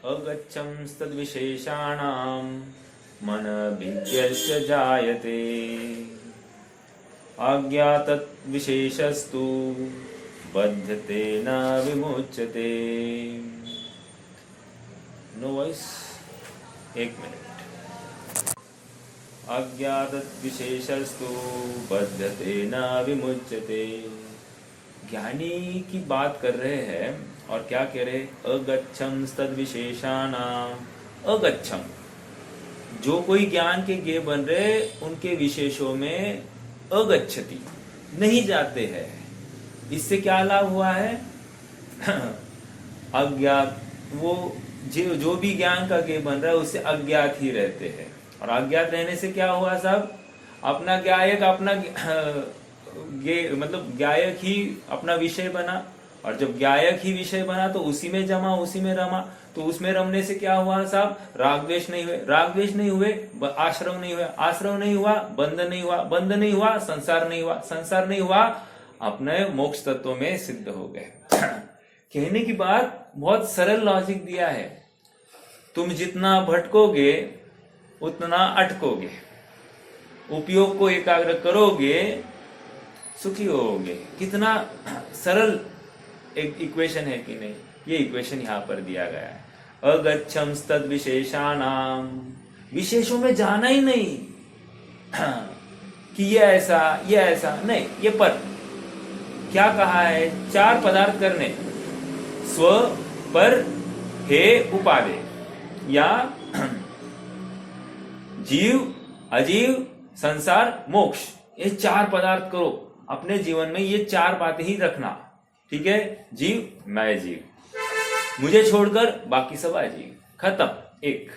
अगच्छंस्तद्विशेषाणां मनभिद्यश्च जायते अज्ञातद्विशेषस्तु बध्यते न विमुच्यते। No voice, एक मिनट। अज्ञातद्विशेषस्तु बध्यते न विमुच्यते। ज्ञानी की बात कर रहे हैं और क्या कह रहे? अगच्छम तद्विशेषाणाम। अगच्छम, जो कोई ज्ञान के गे बन रहे उनके विशेषों में अगच्छति, नहीं जाते हैं। इससे क्या लाभ हुआ है? अज्ञात, वो जो भी ज्ञान का गे बन रहा है उससे अज्ञात ही रहते हैं। और अज्ञात रहने से क्या हुआ सब? अपना ज्ञायक अपना मतलब ज्ञायक ही अपना विषय बना, और जब ज्ञायक ही विषय बना तो उसी में जमा, उसी में रमा। तो उसमें रमने से क्या हुआ साहब? राग द्वेष नहीं हुए, राग द्वेष नहीं हुए आश्रव नहीं हुआ, आश्रव नहीं हुआ बंधन नहीं हुआ, बंधन नहीं हुआ संसार नहीं हुआ, संसार नहीं हुआ अपने मोक्ष तत्व में सिद्ध हो गए। कहने की बात बहुत सरल लॉजिक दिया है। तुम जितना भटकोगे उतना अटकोगे, उपयोग को एकाग्र करोगे सुखी होगे। कितना सरल एक इक्वेशन है कि नहीं? ये इक्वेशन यहां पर दिया गया है। अगच्छम तद विशेषाणाम, विशेषों में जाना ही नहीं कि ये ऐसा नहीं। ये पर क्या कहा है? चार पदार्थ करने, स्व पर हे उपादे, या जीव अजीव संसार मोक्ष, ये चार पदार्थ करो अपने जीवन में। ये चार बातें ही रखना, ठीक है? जीव मैं जीव, मुझे छोड़कर बाकी सब अजीव, खत्म। एक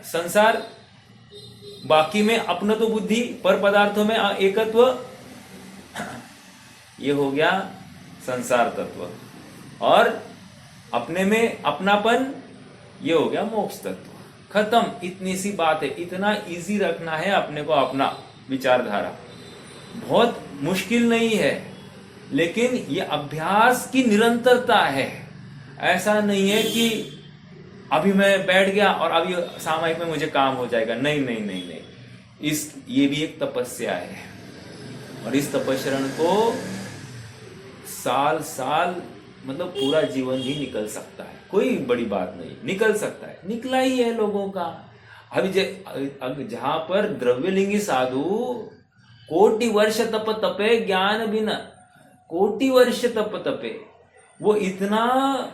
संसार, बाकी में अपना तो बुद्धि, पर पदार्थों में एकत्व, ये हो गया संसार तत्व। और अपने में अपनापन, ये हो गया मोक्ष तत्व। खत्म, इतनी सी बात है। इतना इजी रखना है अपने को, अपना विचारधारा। बहुत मुश्किल नहीं है, लेकिन ये अभ्यास की निरंतरता है। ऐसा नहीं है कि अभी मैं बैठ गया और अभी सामयिक में मुझे काम हो जाएगा। नहीं नहीं नहीं नहीं, ये भी एक तपस्या है। और इस तपस्या को साल साल मतलब पूरा जीवन ही निकल सकता है, कोई बड़ी बात नहीं, निकल सकता है। निकला ही है लोगों का। अभी जहां पर द्रव्यलिंगी साधु कोटि वर्ष तप तपे ज्ञान बिना, कोटि वर्ष तप तपे, वो इतना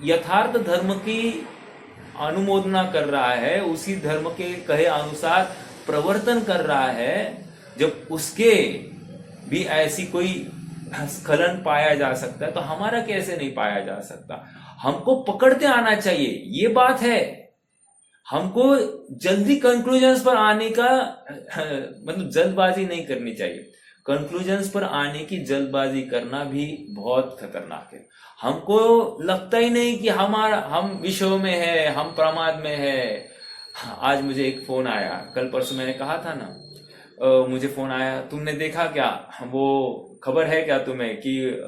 यथार्थ धर्म की अनुमोदना कर रहा है, उसी धर्म के कहे अनुसार प्रवर्तन कर रहा है। जब उसके भी ऐसी कोई स्खलन पाया जा सकता है तो हमारा कैसे नहीं पाया जा सकता? हमको पकड़ते आना चाहिए, ये बात है। हमको जल्दी कंक्लूजन्स पर आने का मतलब जल्दबाजी नहीं करनी चाहिए। कंक्लूजन्स पर आने की जल्दबाजी करना भी बहुत खतरनाक है। हमको लगता ही नहीं कि हम विषयों में है, हम प्रमाद में है। आज मुझे एक फोन आया, कल परसों मैंने कहा था ना, मुझे फोन आया, तुमने देखा क्या, वो खबर है क्या तुम्हें कि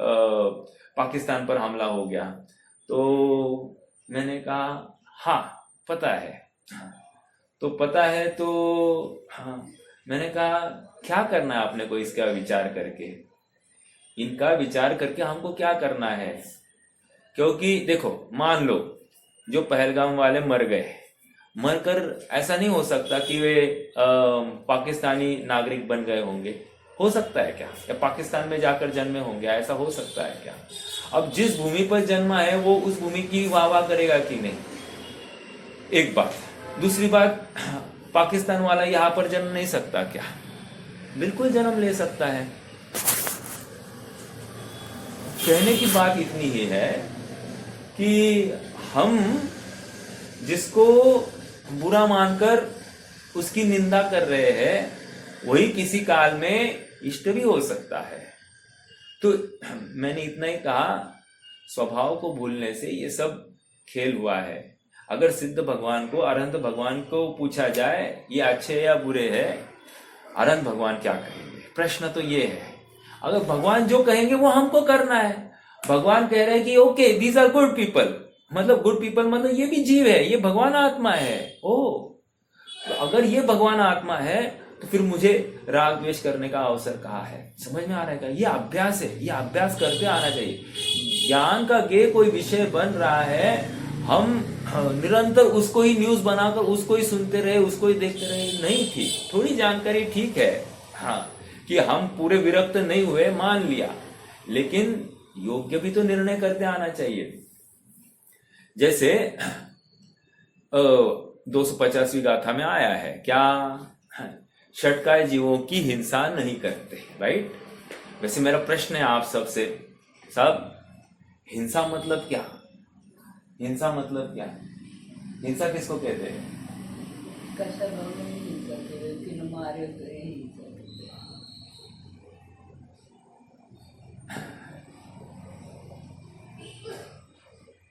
पाकिस्तान पर हमला हो गया? तो मैंने कहा हाँ पता है। तो पता है तो हाँ, मैंने कहा क्या करना है अपने को इसका विचार करके? इनका विचार करके हमको क्या करना है? क्योंकि देखो, मान लो जो पहलगाम वाले मर गए, मरकर ऐसा नहीं हो सकता कि वे पाकिस्तानी नागरिक बन गए होंगे। हो सकता है क्या? या पाकिस्तान में जाकर जन्मे होंगे, ऐसा हो सकता है क्या? अब जिस भूमि पर जन्मा है वो उस भूमि की वाह करेगा कि नहीं? एक बात। दूसरी बात, पाकिस्तान वाला यहां पर जन्म नहीं सकता क्या? बिल्कुल जन्म ले सकता है। कहने की बात इतनी ही है कि हम जिसको बुरा मानकर उसकी निंदा कर रहे हैं, वही किसी काल में इष्ट भी हो सकता है। तो मैंने इतना ही कहा, स्वभाव को भूलने से ये सब खेल हुआ है। अगर सिद्ध भगवान को, अरहंत भगवान को पूछा जाए ये अच्छे या बुरे हैं, अरहंत भगवान क्या कहेंगे? प्रश्न तो ये है। अगर भगवान जो कहेंगे वो हमको करना है। भगवान कह रहे हैं कि okay, these are good people, मतलब गुड पीपल मतलब ये भी जीव है, ये भगवान आत्मा है। ओ, तो अगर ये भगवान आत्मा है तो फिर मुझे राग द्वेष करने का अवसर कहाँ है? समझ में आ रहा है क्या? ये अभ्यास है, ये अभ्यास करते आना चाहिए। ज्ञान का गे कोई विषय बन रहा है, हम निरंतर उसको ही न्यूज बनाकर उसको ही सुनते रहे, उसको ही देखते रहे, नहीं थी। थोड़ी जानकारी ठीक है, हाँ, कि हम पूरे विरक्त नहीं हुए, मान लिया, लेकिन योग्य भी तो निर्णय करते आना चाहिए। जैसे 250वीं गाथा में आया है क्या? षटकाय जीवों की हिंसा नहीं करते, राइट? वैसे मेरा प्रश्न है आप सबसे, सब हिंसा मतलब क्या? हिंसा मतलब क्या? हिंसा किसको कहते हैं?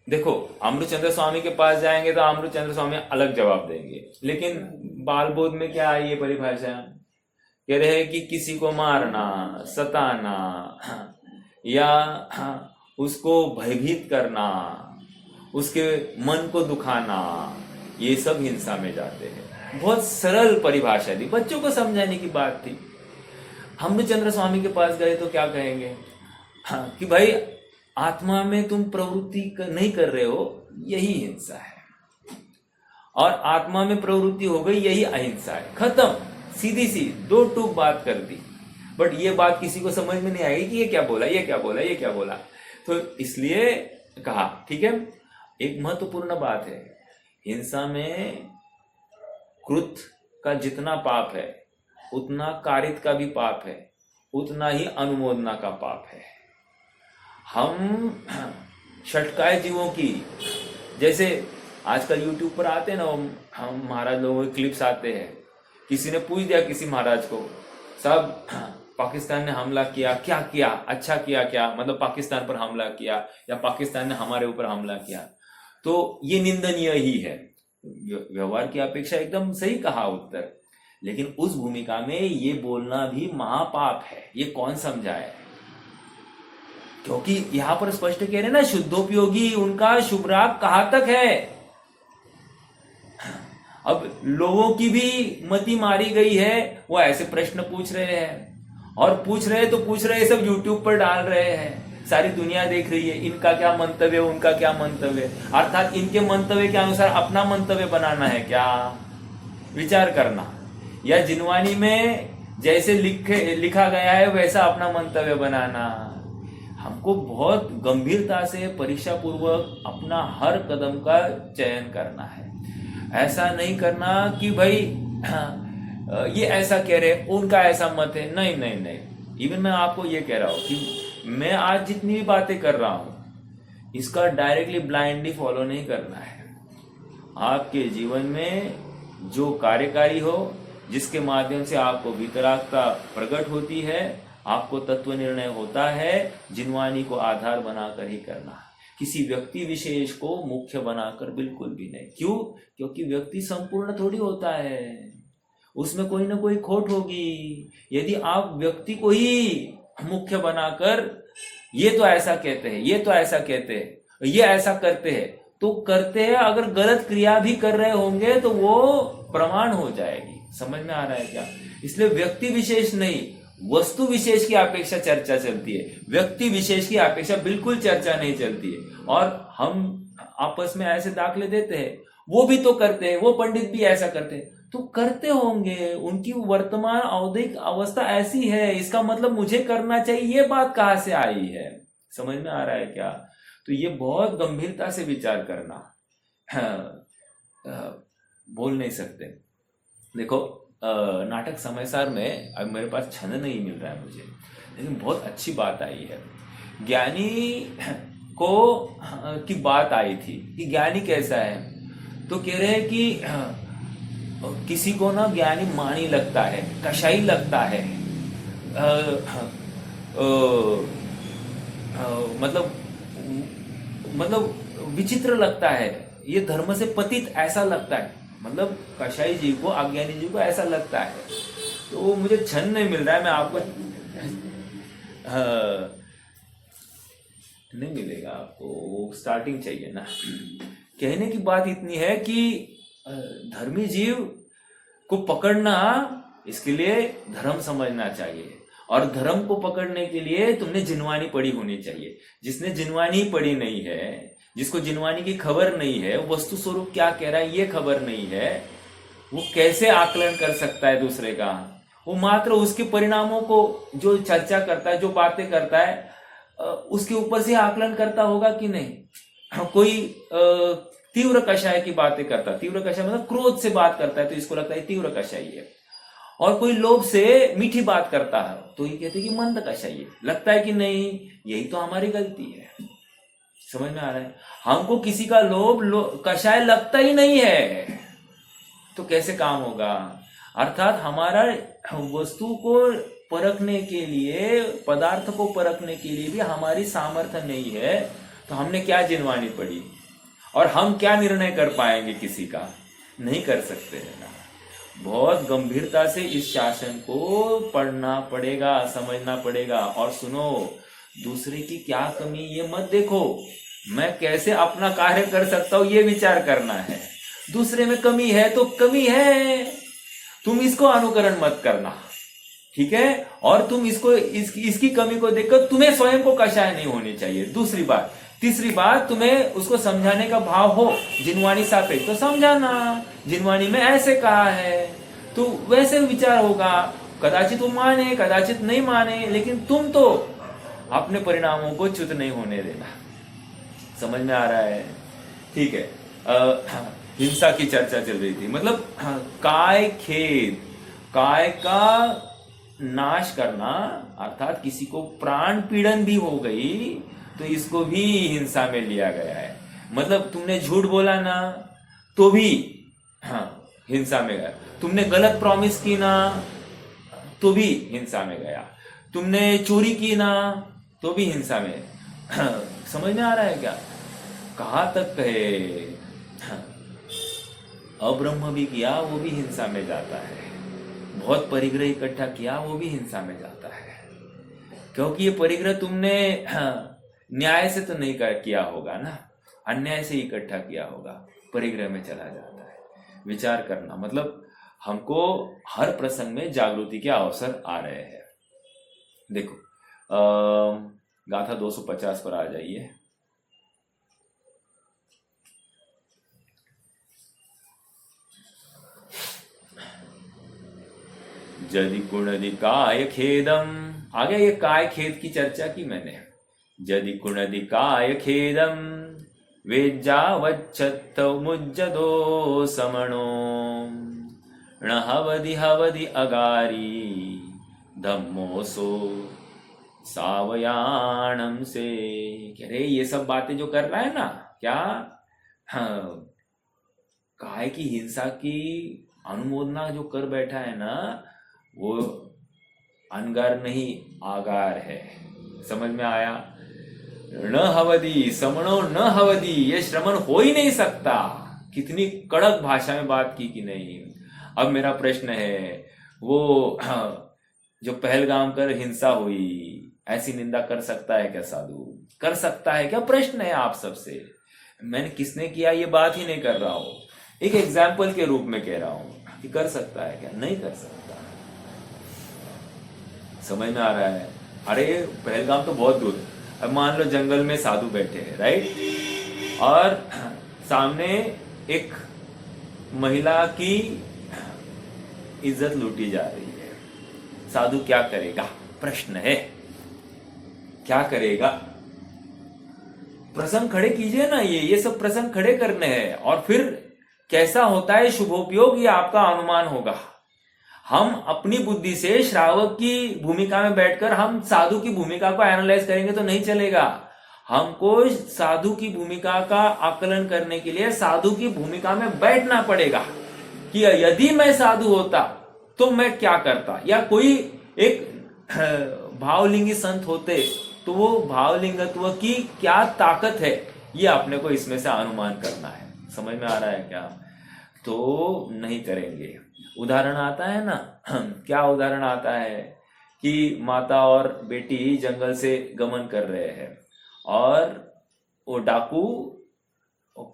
देखो, अमृतचंद्र स्वामी के पास जाएंगे तो अमृतचंद्र स्वामी अलग जवाब देंगे, लेकिन बाल बोध में क्या है ये परिभाषा? कह रहे हैं कि किसी को मारना, सताना या उसको भयभीत करना, उसके मन को दुखाना, ये सब हिंसा में जाते हैं। बहुत सरल परिभाषा थी, बच्चों को समझाने की बात थी। अमृतचंद्र स्वामी के पास गए तो क्या कहेंगे? कि भाई आत्मा में तुम प्रवृत्ति नहीं कर रहे हो, यही हिंसा है, और आत्मा में प्रवृत्ति हो गई, यही अहिंसा है। खत्म, सीधी सी दो टूक बात कर दी। बट ये बात किसी को समझ में नहीं आएगी कि ये क्या बोला, ये क्या बोला, ये क्या बोला। तो इसलिए कहा, ठीक है, एक महत्वपूर्ण बात है, हिंसा में कृत का जितना पाप है उतना कारित का भी पाप है, उतना ही अनुमोदना का पाप है। हम षटकाय जीवों की, जैसे आजकल यूट्यूब पर आते हैं ना, हम महाराज लोगों के क्लिप्स आते हैं, किसी ने पूछ दिया किसी महाराज को, साहब पाकिस्तान ने हमला किया, क्या किया, अच्छा किया क्या, मतलब पाकिस्तान पर हमला किया या पाकिस्तान ने हमारे ऊपर हमला किया, तो ये निंदनीय ही है। व्यवहार की अपेक्षा एकदम सही कहा उत्तर, लेकिन उस भूमिका में ये बोलना भी महापाप है। ये कौन समझाए? क्योंकि यहां पर स्पष्ट कह रहे ना, शुद्धोपयोगी उनका शुभ राग कहाँ तक है। अब लोगों की भी मति मारी गई है, वो ऐसे प्रश्न पूछ रहे हैं, और पूछ रहे सब यूट्यूब पर डाल रहे हैं, सारी दुनिया देख रही है, इनका क्या मंतव्य, उनका क्या मंतव्य, अर्थात इनके मंतव्य के अनुसार अपना मंतव्य बनाना है क्या? विचार करना, या जिनवानी में जैसे लिखा गया है वैसा अपना मंतव्य बनाना। हमको बहुत गंभीरता से परीक्षा पूर्वक अपना हर कदम का चयन करना है। ऐसा नहीं करना कि भाई ये ऐसा कह रहे, उनका ऐसा मत है, नहीं नहीं नहीं। इवन मैं आपको ये कह रहा हूं कि मैं आज जितनी भी बातें कर रहा हूं, इसका डायरेक्टली ब्लाइंडली फॉलो नहीं करना है। आपके जीवन में जो कार्यकारी हो, जिसके माध्यम से आपको वितरागता प्रकट होती है, आपको तत्व निर्णय होता है, जिनवानी को आधार बनाकर ही करना, किसी व्यक्ति विशेष को मुख्य बनाकर बिल्कुल भी नहीं। क्यों? क्योंकि व्यक्ति संपूर्ण थोड़ी होता है, उसमें कोई ना कोई खोट होगी। यदि आप व्यक्ति को ही मुख्य बनाकर ये तो ऐसा कहते हैं, ये तो ऐसा कहते हैं, ये ऐसा करते हैं, तो करते हैं, अगर गलत क्रिया भी कर रहे होंगे तो वो प्रमाण हो जाएगी। समझ में आ रहा है क्या? इसलिए व्यक्ति विशेष नहीं, वस्तु विशेष की अपेक्षा चर्चा चलती है, व्यक्ति विशेष की अपेक्षा बिल्कुल चर्चा नहीं चलती है। और हम आपस में ऐसे दाखले देते हैं, वो भी तो करते हैं, वो पंडित भी ऐसा करते हैं, तो करते होंगे, उनकी वर्तमान औद्योगिक अवस्था ऐसी है, इसका मतलब मुझे करना चाहिए, ये बात कहां से आई है? समझ में आ रहा है क्या? तो ये बहुत गंभीरता से विचार करना, बोल नहीं सकते। देखो, नाटक समयसार में अब मेरे पास छंद नहीं मिल रहा है मुझे, लेकिन बहुत अच्छी बात आई है। ज्ञानी को की बात आई थी कि ज्ञानी कैसा है, तो कह रहे हैं कि किसी को ना ज्ञानी मानी लगता है, कशाई लगता है, मतलब विचित्र लगता है, ये धर्म से पतित ऐसा लगता है, मतलब कशाई जी को, अज्ञानी जी को ऐसा लगता है। तो वो मुझे छंद नहीं मिल रहा है, मैं आपको नहीं मिलेगा आपको, वो स्टार्टिंग चाहिए ना। कहने की बात इतनी है कि धर्मी जीव को पकड़ना, इसके लिए धर्म समझना चाहिए, और धर्म को पकड़ने के लिए तुमने जिनवानी पढ़ी होनी चाहिए। जिसने जिनवानी पढ़ी नहीं है, जिसको जिनवानी की खबर नहीं है, वस्तु स्वरूप क्या कह रहा है ये खबर नहीं है, वो कैसे आकलन कर सकता है दूसरे का? वो मात्र उसके परिणामों को जो चर्चा करता है, जो बातें करता है, उसके ऊपर से आकलन करता होगा कि नहीं। कोई तीव्र कषाय की बातें करता है, तीव्र कषाय मतलब क्रोध से बात करता है तो इसको लगता है तीव्र कषाय है। और कोई लोभ से मीठी बात करता है तो ये कहते हैं कि मंद कषाय है। लगता है कि नहीं, यही तो हमारी गलती है। समझ में आ रहा है? हमको किसी का लोभ कषाय लगता ही नहीं है तो कैसे काम होगा? अर्थात हमारा वस्तु को परखने के लिए, पदार्थ को परखने के लिए भी हमारी सामर्थ्य नहीं है, तो हमने क्या जिनवानी पड़ी? और हम क्या निर्णय कर पाएंगे किसी का? नहीं कर सकते है ना। बहुत गंभीरता से इस शासन को पढ़ना पड़ेगा, समझना पड़ेगा। और सुनो, दूसरे की क्या कमी ये मत देखो, मैं कैसे अपना कार्य कर सकता हूं ये विचार करना है। दूसरे में कमी है तो कमी है, तुम इसको अनुकरण मत करना, ठीक है? और तुम इसकी कमी को देखकर तुम्हें स्वयं को कषाय नहीं होनी चाहिए। दूसरी बात, तीसरी बात, तुम्हें उसको समझाने का भाव हो, जिनवानी सापेक्ष तो समझाना, जिनवानी में ऐसे कहा है तो वैसे विचार होगा। कदाचित वो माने, कदाचित नहीं माने, लेकिन तुम तो अपने परिणामों को च्युत नहीं होने देना। समझ में आ रहा है? ठीक है। हिंसा की चर्चा चल रही थी, मतलब काय खेद, काय का नाश करना, अर्थात किसी को प्राण पीड़न भी हो गई तो इसको भी हिंसा में लिया गया है। मतलब तुमने झूठ बोला ना तो भी हिंसा में गया, तुमने गलत प्रॉमिस की ना तो भी हिंसा में गया, तुमने चोरी की ना तो भी हिंसा में। समझ में आ रहा है क्या? कहां तक कहे, अब्रह्म भी किया वो भी हिंसा में जाता है, बहुत परिग्रह इकट्ठा किया वो भी हिंसा में जाता है। क्योंकि ये परिग्रह तुमने न्याय से तो नहीं किया होगा ना, अन्याय से इकट्ठा किया होगा, परिग्रह में चला जाता है। विचार करना, मतलब हमको हर प्रसंग में जागृति के अवसर आ रहे हैं। देखो गाथा 250 पर आ जाइए। जदि कुणदि काय खेदम, आगे ये काय खेद की चर्चा की मैंने। जदि कुणदि काय खेदम वेज्जावच्छत्त मुज्जदो समणो न हवदि हवदि अगारी धम्मोसो सावयाणम से। कह रहे ये सब बातें जो कर रहा है ना, क्या काय की हिंसा की अनुमोदना जो कर बैठा है ना, वो अनगार नहीं आगार है। समझ में आया? न हवदी समणो न हवदी, ये श्रमण हो ही नहीं सकता। कितनी कड़क भाषा में बात की कि नहीं। अब मेरा प्रश्न है, वो जो पहलगाम कर हिंसा हुई, ऐसी निंदा कर सकता है क्या साधु? कर सकता है क्या? प्रश्न है आप सबसे। मैंने किसने किया ये बात ही नहीं कर रहा हूं, एक एग्जाम्पल के रूप में कह रहा हूं कि कर सकता है क्या? नहीं कर सकता। समझ में आ रहा है? अरे पहलगाम तो बहुत दूर। अब मान लो जंगल में साधु बैठे हैं, राइट, और सामने एक महिला की इज्जत लूटी जा रही है। साधु क्या करेगा? प्रश्न है, क्या करेगा? प्रसंग खड़े कीजिए ना, ये सब प्रसंग खड़े करने हैं, और फिर कैसा होता है शुभोपयोग ये आपका अनुमान होगा। हम अपनी बुद्धि से श्रावक की भूमिका में बैठकर हम साधु की भूमिका को एनालाइज करेंगे तो नहीं चलेगा। हमको साधु की भूमिका का आकलन करने के लिए साधु की भूमिका में बैठना पड़ेगा कि यदि मैं साधु होता तो मैं क्या करता, या कोई एक भावलिंगी संत होते तो वो भावलिंगत्व की क्या ताकत है, ये अपने को इसमें से अनुमान करना है। समझ में आ रहा है क्या? तो नहीं करेंगे। उदाहरण आता है ना, क्या उदाहरण आता है कि माता और बेटी जंगल से गमन कर रहे हैं और वो डाकू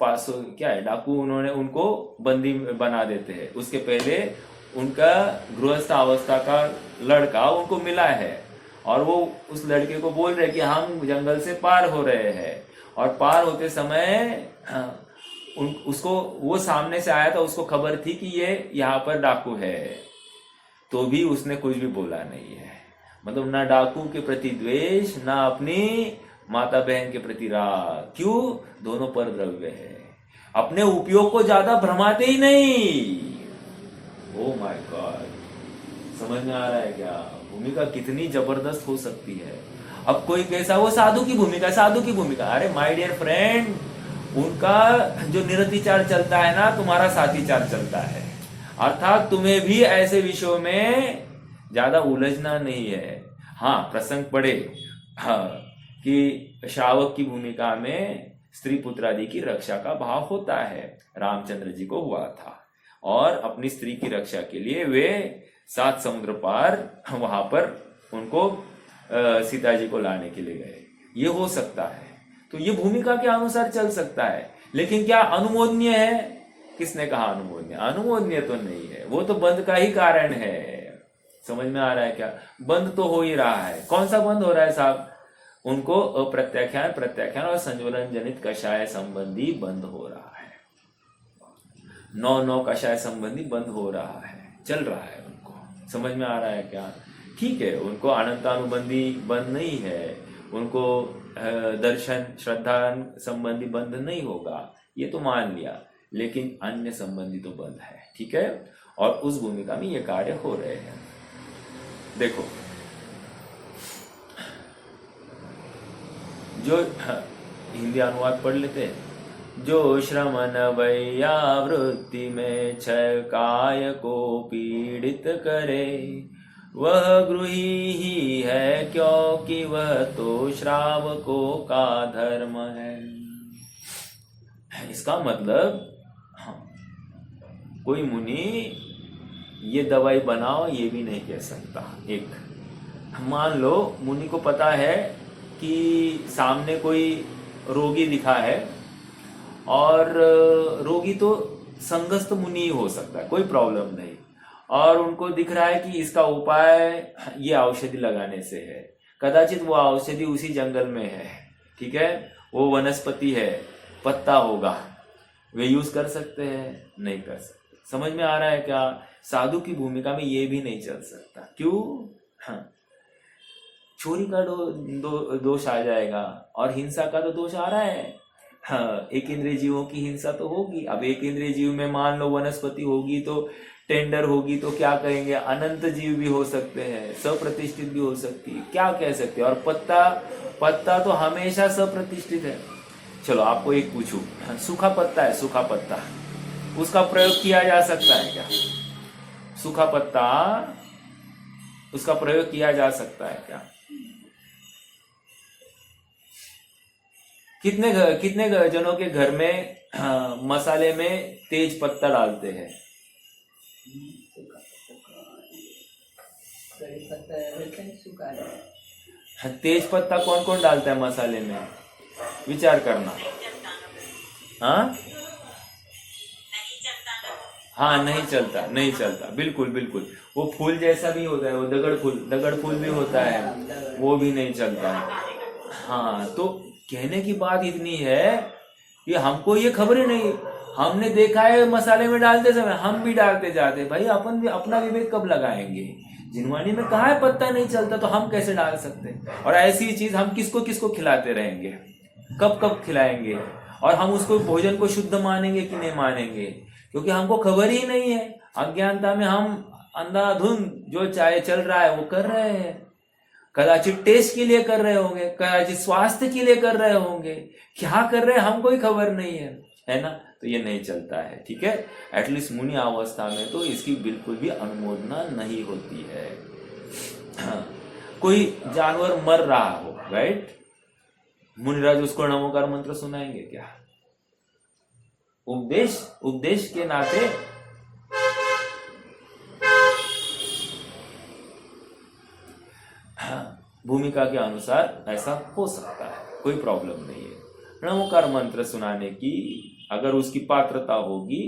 पासो क्या है, डाकू उन्होंने उनको बंदी बना देते हैं। उसके पहले उनका गृहस्थ अवस्था का लड़का उनको मिला है और वो उस लड़के को बोल रहे कि हम जंगल से पार हो रहे हैं, और पार होते समय उसको वो सामने से आया था, उसको खबर थी कि ये यहाँ पर डाकू है, तो भी उसने कुछ भी बोला नहीं है। मतलब ना डाकू के प्रति द्वेष, ना अपनी माता बहन के प्रति राग। क्यों? दोनों पर द्रव्य है, अपने उपयोग को ज्यादा भ्रमाते ही नहीं। ओ माय गॉड, समझ में आ रहा है क्या? भूमिका कितनी जबरदस्त हो सकती है। अब कोई कैसा, वो साधु की भूमिका, साधु की भूमिका, अरे माय डियर फ्रेंड, उनका जो निरतिचार चलता है ना, तुम्हारा साथीचार चलता है। अर्थात तुम्हें भी ऐसे विषयों में ज्यादा उलझना नहीं है। हाँ, प्रसंग पड़े हाँ, कि श्रावक की भूमिका में स्त्री पुत्र आदि की रक्षा का भाव होता है, रामचंद्र जी को हुआ था, और अपनी स्त्री की रक्षा के लिए वे 7 समुद्र पार वहां पर उनको सीता जी को लाने के लिए गए। ये हो सकता है, तो ये भूमिका के अनुसार चल सकता है। लेकिन क्या अनुमोदनीय है? किसने कहा अनुमोदनीय? अनुमोदनीय तो नहीं है, वो तो बंध का ही कारण है। समझ में आ रहा है क्या? बंध तो हो ही रहा है। कौन सा बंध हो रहा है साहब? उनको अप्रत्याख्यान, प्रत्याख्यान और संज्वलन जनित कषाय संबंधी बंध हो रहा है। 9 कषाय संबंधी बंध हो रहा है, चल रहा है उनको। समझ में आ रहा है क्या? ठीक है, उनको अनंतानुबंधी बंध नहीं है, उनको दर्शन श्रद्धा संबंधी बंध नहीं होगा, ये तो मान लिया, लेकिन अन्य संबंधी तो बंध है। ठीक है, और उस भूमिका में ये कार्य हो रहे हैं। देखो, जो हिंदी अनुवाद पढ़ लेते हैं। जो श्रमण वैयावृत्ति में क्षय काय को पीड़ित करे, वह गृही ही है, क्योंकि वह तो श्रावकों का धर्म है। इसका मतलब कोई मुनि ये दवाई बनाओ ये भी नहीं कह सकता। एक मान लो मुनि को पता है कि सामने कोई रोगी दिखा है, और रोगी तो संगस्थ मुनि ही हो सकता है, कोई प्रॉब्लम नहीं, और उनको दिख रहा है कि इसका उपाय ये औषधि लगाने से है। कदाचित वो औषधि उसी जंगल में है, ठीक है, वो वनस्पति है, पत्ता होगा, वे यूज कर सकते हैं? नहीं कर सकते। समझ में आ रहा है क्या? साधु की भूमिका में ये भी नहीं चल सकता। क्यों? हाँ, चोरी का दोष आ जाएगा, और हिंसा का तो दोष आ रहा है। हाँ, एक इंद्रिय जीवों की हिंसा तो होगी। अब एक इंद्रिय जीव में मान लो वनस्पति होगी तो टेंडर होगी, तो क्या कहेंगे? अनंत जीव भी हो सकते हैं, सप्रतिष्ठित भी हो सकती है, क्या कह सकते हैं? और पत्ता तो हमेशा सप्रतिष्ठित है। चलो आपको एक पूछूं, सूखा पत्ता है, सूखा पत्ता, उसका प्रयोग किया जा सकता है क्या? सूखा पत्ता, उसका प्रयोग किया जा सकता है क्या? कितने जनों के घर में मसाले में तेज पत्ता डालते हैं? तेज पत्ता कौन कौन डालता है मसाले में? विचार करना। हाँ, नहीं चलता, बिल्कुल। वो फूल जैसा भी होता है, वो दगड़ फूल भी होता है, वो भी नहीं चलता। हाँ, तो कहने की बात इतनी है कि हमको ये खबर ही नहीं, हमने देखा है मसाले में डालते समय हम भी डालते जाते। भाई अपन भी अपना विवेक कब लगाएंगे? जिनवानी में कहा है पत्ता नहीं चलता, तो हम कैसे डाल सकते? और ऐसी चीज हम किसको खिलाते रहेंगे? कब खिलाएंगे? और हम उसको भोजन को शुद्ध मानेंगे कि नहीं मानेंगे? क्योंकि हमको खबर ही नहीं है। अज्ञानता में हम अंधाधुंध जो चाहे चल रहा है वो कर रहे हैं। कदाचित टेस्ट के लिए कर रहे होंगे, कदाचित स्वास्थ्य के लिए कर रहे होंगे, क्या कर रहे हैं हमको ही खबर नहीं है ना? तो ये नहीं चलता है। ठीक है, एटलीस्ट मुनि अवस्था में तो इसकी बिल्कुल भी अनुमोदना नहीं होती है। कोई जानवर मर रहा हो, राइट, मुनिराज उसको नमोकार मंत्र सुनाएंगे क्या? उपदेश के नाते भूमिका के अनुसार ऐसा हो सकता है। कोई प्रॉब्लम नहीं है णवकार मंत्र सुनाने की। अगर उसकी पात्रता होगी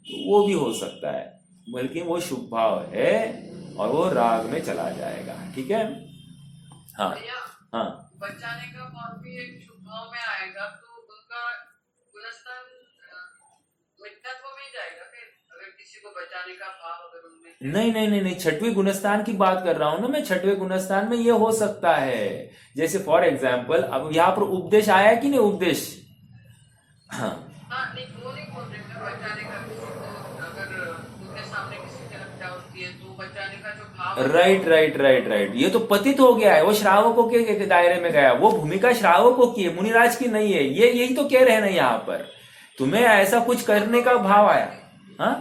तो वो भी हो सकता है, बल्कि वो शुभ भाव है और वो राग में चला जाएगा। ठीक है। हाँ हाँ, बचाने का भाव भी एक शुभ भाव में आएगा तो उनका गुणस्थान मिथ्यात्व में जाएगा फिर, अगर किसी को बचाने का भाव अगर उनमें। नहीं नहीं नहीं नहीं, छठवें गुणस्थान की बात कर रहा हूं ना मैं। छठवें गुणस्थान में ये हो सकता है, जैसे फॉर एग्जाम्पल अब यहाँ पर उपदेश आया है कि नहीं, उपदेश। हाँ नहीं वो नहीं बोल रहे मैं, बचाने का किसी को अगर उनके सामने किसी की हत्या होती है तो बचाने का जो भाव। राइट राइट राइट राइट, ये तो पतित हो गया है, वो श्रावकों के दायरे में गया। वो भूमिका श्रावकों की है, मुनिराज की नहीं है। ये यही तो कह रहे हैं ना यहाँ पर, तुम्हें ऐसा कुछ करने का भाव आया। हाँ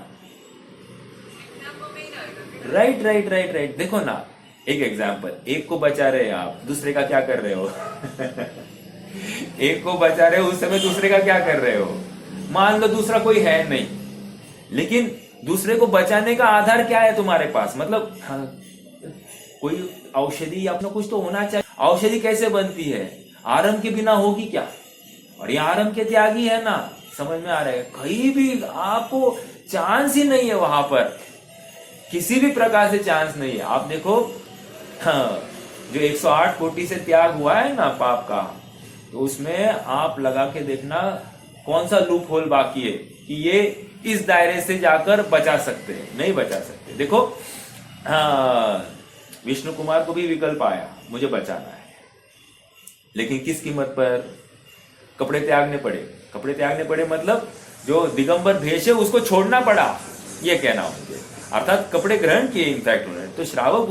राइट राइट राइट राइट, देखो ना एक एग्जाम्पल, एक को बचा रहे आप, दूसरे का क्या कर रहे हो? एक को बचा रहे हो, उस समय दूसरे का क्या कर रहे हो? मान लो दूसरा कोई है नहीं, लेकिन दूसरे को बचाने का आधार क्या है तुम्हारे पास? मतलब हाँ, कोई औषधि या अपना कुछ तो होना चाहिए। औषधि कैसे बनती है? आरंभ के बिना होगी क्या? और ये आरंभ के त्यागी है ना, समझ में आ रहा है? कहीं भी आपको चांस ही नहीं है, वहां पर किसी भी प्रकार से चांस नहीं है। आप देखो हाँ, जो 108 कोटि से त्याग हुआ है ना पाप का, तो उसमें आप लगा के देखना कौन सा लूप होल बाकी है कि ये इस दायरे से जाकर बचा सकते हैं। नहीं बचा सकते। देखो हाँ, विष्णु कुमार को भी विकल्प आया, मुझे बचाना है, लेकिन किस कीमत पर? कपड़े त्यागने पड़े। कपड़े त्यागने पड़े मतलब जो दिगंबर भेष है उसको छोड़ना पड़ा, ये कहना मुझे। अर्थात कपड़े ग्रहण किए इनफैक्ट उन्होंने, तो श्रावक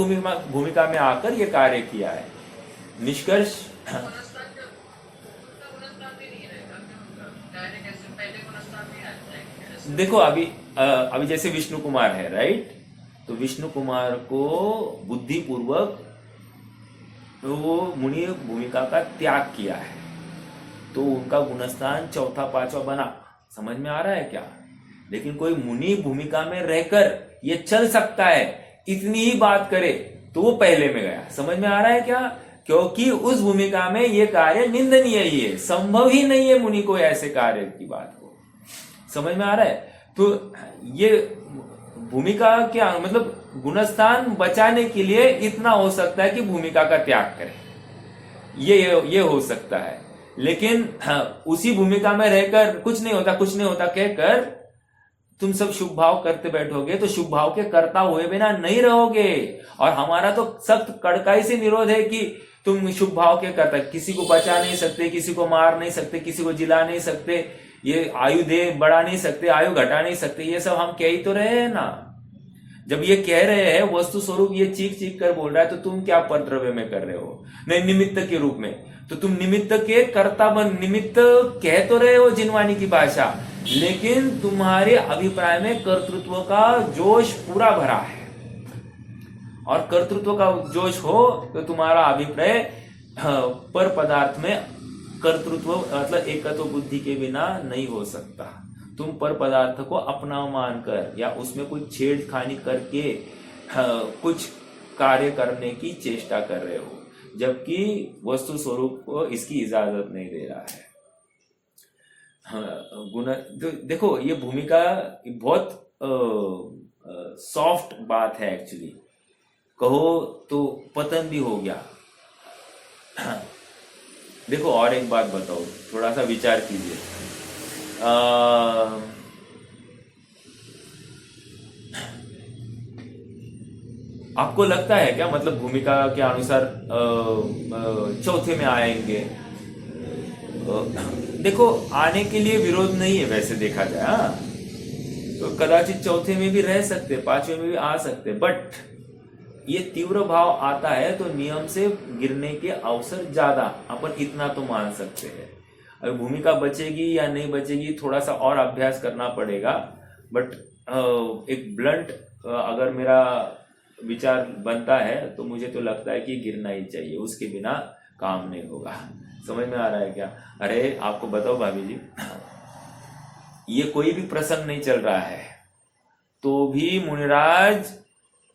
भूमिका में आकर ये कार्य किया है। निष्कर्ष देखो अभी जैसे विष्णु कुमार है राइट, तो विष्णु कुमार को बुद्धि पूर्वक वो मुनि भूमिका का त्याग किया है, तो उनका गुणस्थान चौथा पांचवा बना। समझ में आ रहा है क्या? लेकिन कोई मुनि भूमिका में रहकर ये चल सकता है, इतनी ही बात करे तो वो पहले में गया। समझ में आ रहा है क्या? क्योंकि उस भूमिका में ये कार्य निंदनीय ही है, संभव ही नहीं है मुनि को ऐसे कार्य की बात को। समझ में आ रहा है? तो ये भूमिका क्या मतलब गुणस्थान बचाने के लिए इतना हो सकता है कि भूमिका का त्याग करे, ये हो सकता है। लेकिन हाँ, उसी भूमिका में रहकर कुछ नहीं होता कहकर तुम सब शुभ भाव करते बैठोगे तो शुभ भाव के कर्ता हुए बिना नहीं रहोगे। और हमारा तो सख्त कड़काई से निरोध है कि तुम शुभ भाव के कर्ता, किसी को बचा नहीं सकते, किसी को मार नहीं सकते, किसी को जिला नहीं सकते, ये आयु दे बढ़ा नहीं सकते, आयु घटा नहीं सकते। ये सब हम कह ही तो रहे हैं ना। जब ये कह रहे हैं वस्तु स्वरूप ये चीख चीख कर बोल रहा है, तो तुम क्या परद्रव्य में कर रहे हो? नहीं, निमित्त के रूप में। तो तुम निमित्त के कर्ता बन, निमित्त कह तो रहे हो जिनवानी की भाषा, लेकिन तुम्हारे अभिप्राय में कर्तृत्व का जोश पूरा भरा है। और कर्तृत्व का जोश हो तो तुम्हारा अभिप्राय पर पदार्थ में कर्तृत्व मतलब एकत्व बुद्धि के बिना नहीं हो सकता। तुम पर पदार्थ को अपना मानकर या उसमें कुछ छेड़खानी करके कुछ कार्य करने की चेष्टा कर रहे हो, जबकि वस्तु स्वरूप को इसकी इजाजत नहीं दे रहा है। गुण देखो, ये भूमिका बहुत सॉफ्ट बात है एक्चुअली, कहो तो पतन भी हो गया। देखो और एक बात बताओ, थोड़ा सा विचार कीजिए। आपको लगता है क्या मतलब भूमिका के अनुसार चौथे में आएंगे? देखो आने के लिए विरोध नहीं है वैसे देखा जाए, हाँ तो कदाचित चौथे में भी रह सकते, पांचवें में भी आ सकते, बट ये तीव्र भाव आता है तो नियम से गिरने के अवसर ज्यादा, अपन इतना तो मान सकते हैं। अब भूमिका बचेगी या नहीं बचेगी थोड़ा सा और अभ्यास करना पड़ेगा, बट एक ब्लंट अगर मेरा विचार बनता है तो मुझे तो लगता है कि गिरना ही चाहिए, उसके बिना काम नहीं होगा। समझ में आ रहा है क्या? अरे आपको बताओ भाभी जी, ये कोई भी प्रसंग नहीं चल रहा है तो भी मुनिराज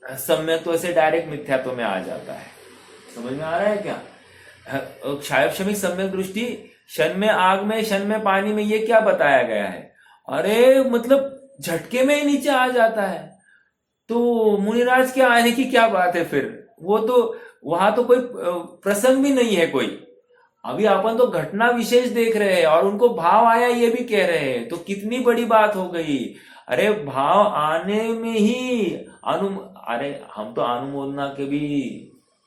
सम्यत्व से डायरेक्ट मिथ्यात्व में आ जाता है। समझ में आ रहा है क्या? क्षायक्षमिक सम्यक दृष्टि, क्षण में आग में क्षण में पानी में, ये क्या बताया गया है? अरे मतलब झटके में ही नीचे आ जाता है। तो मुनिराज के आने की क्या बात है फिर? वो तो वहां तो कोई प्रसंग भी नहीं है कोई। अभी अपन तो घटना विशेष देख रहे हैं और उनको भाव आया ये भी कह रहे हैं, तो कितनी बड़ी बात हो गई। अरे भाव आने में ही अरे हम तो अनुमोदना के भी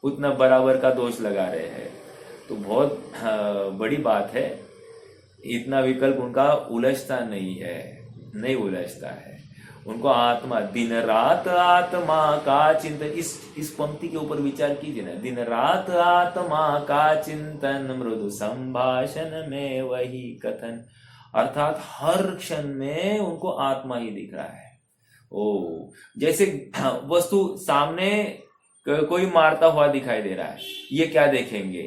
उतना बराबर का दोष लगा रहे हैं, तो बहुत बड़ी बात है। इतना विकल्प उनका उलझता नहीं है, नहीं उलझता है उनको। आत्मा दिन रात आत्मा का चिंतन, इस पंक्ति के ऊपर विचार कीजिए ना। दिन रात आत्मा का चिंतन, मृदु संभाषण में वही कथन, अर्थात हर क्षण में उनको आत्मा ही दिख रहा है। ओ जैसे वस्तु सामने कोई मारता हुआ दिखाई दे रहा है, ये क्या देखेंगे?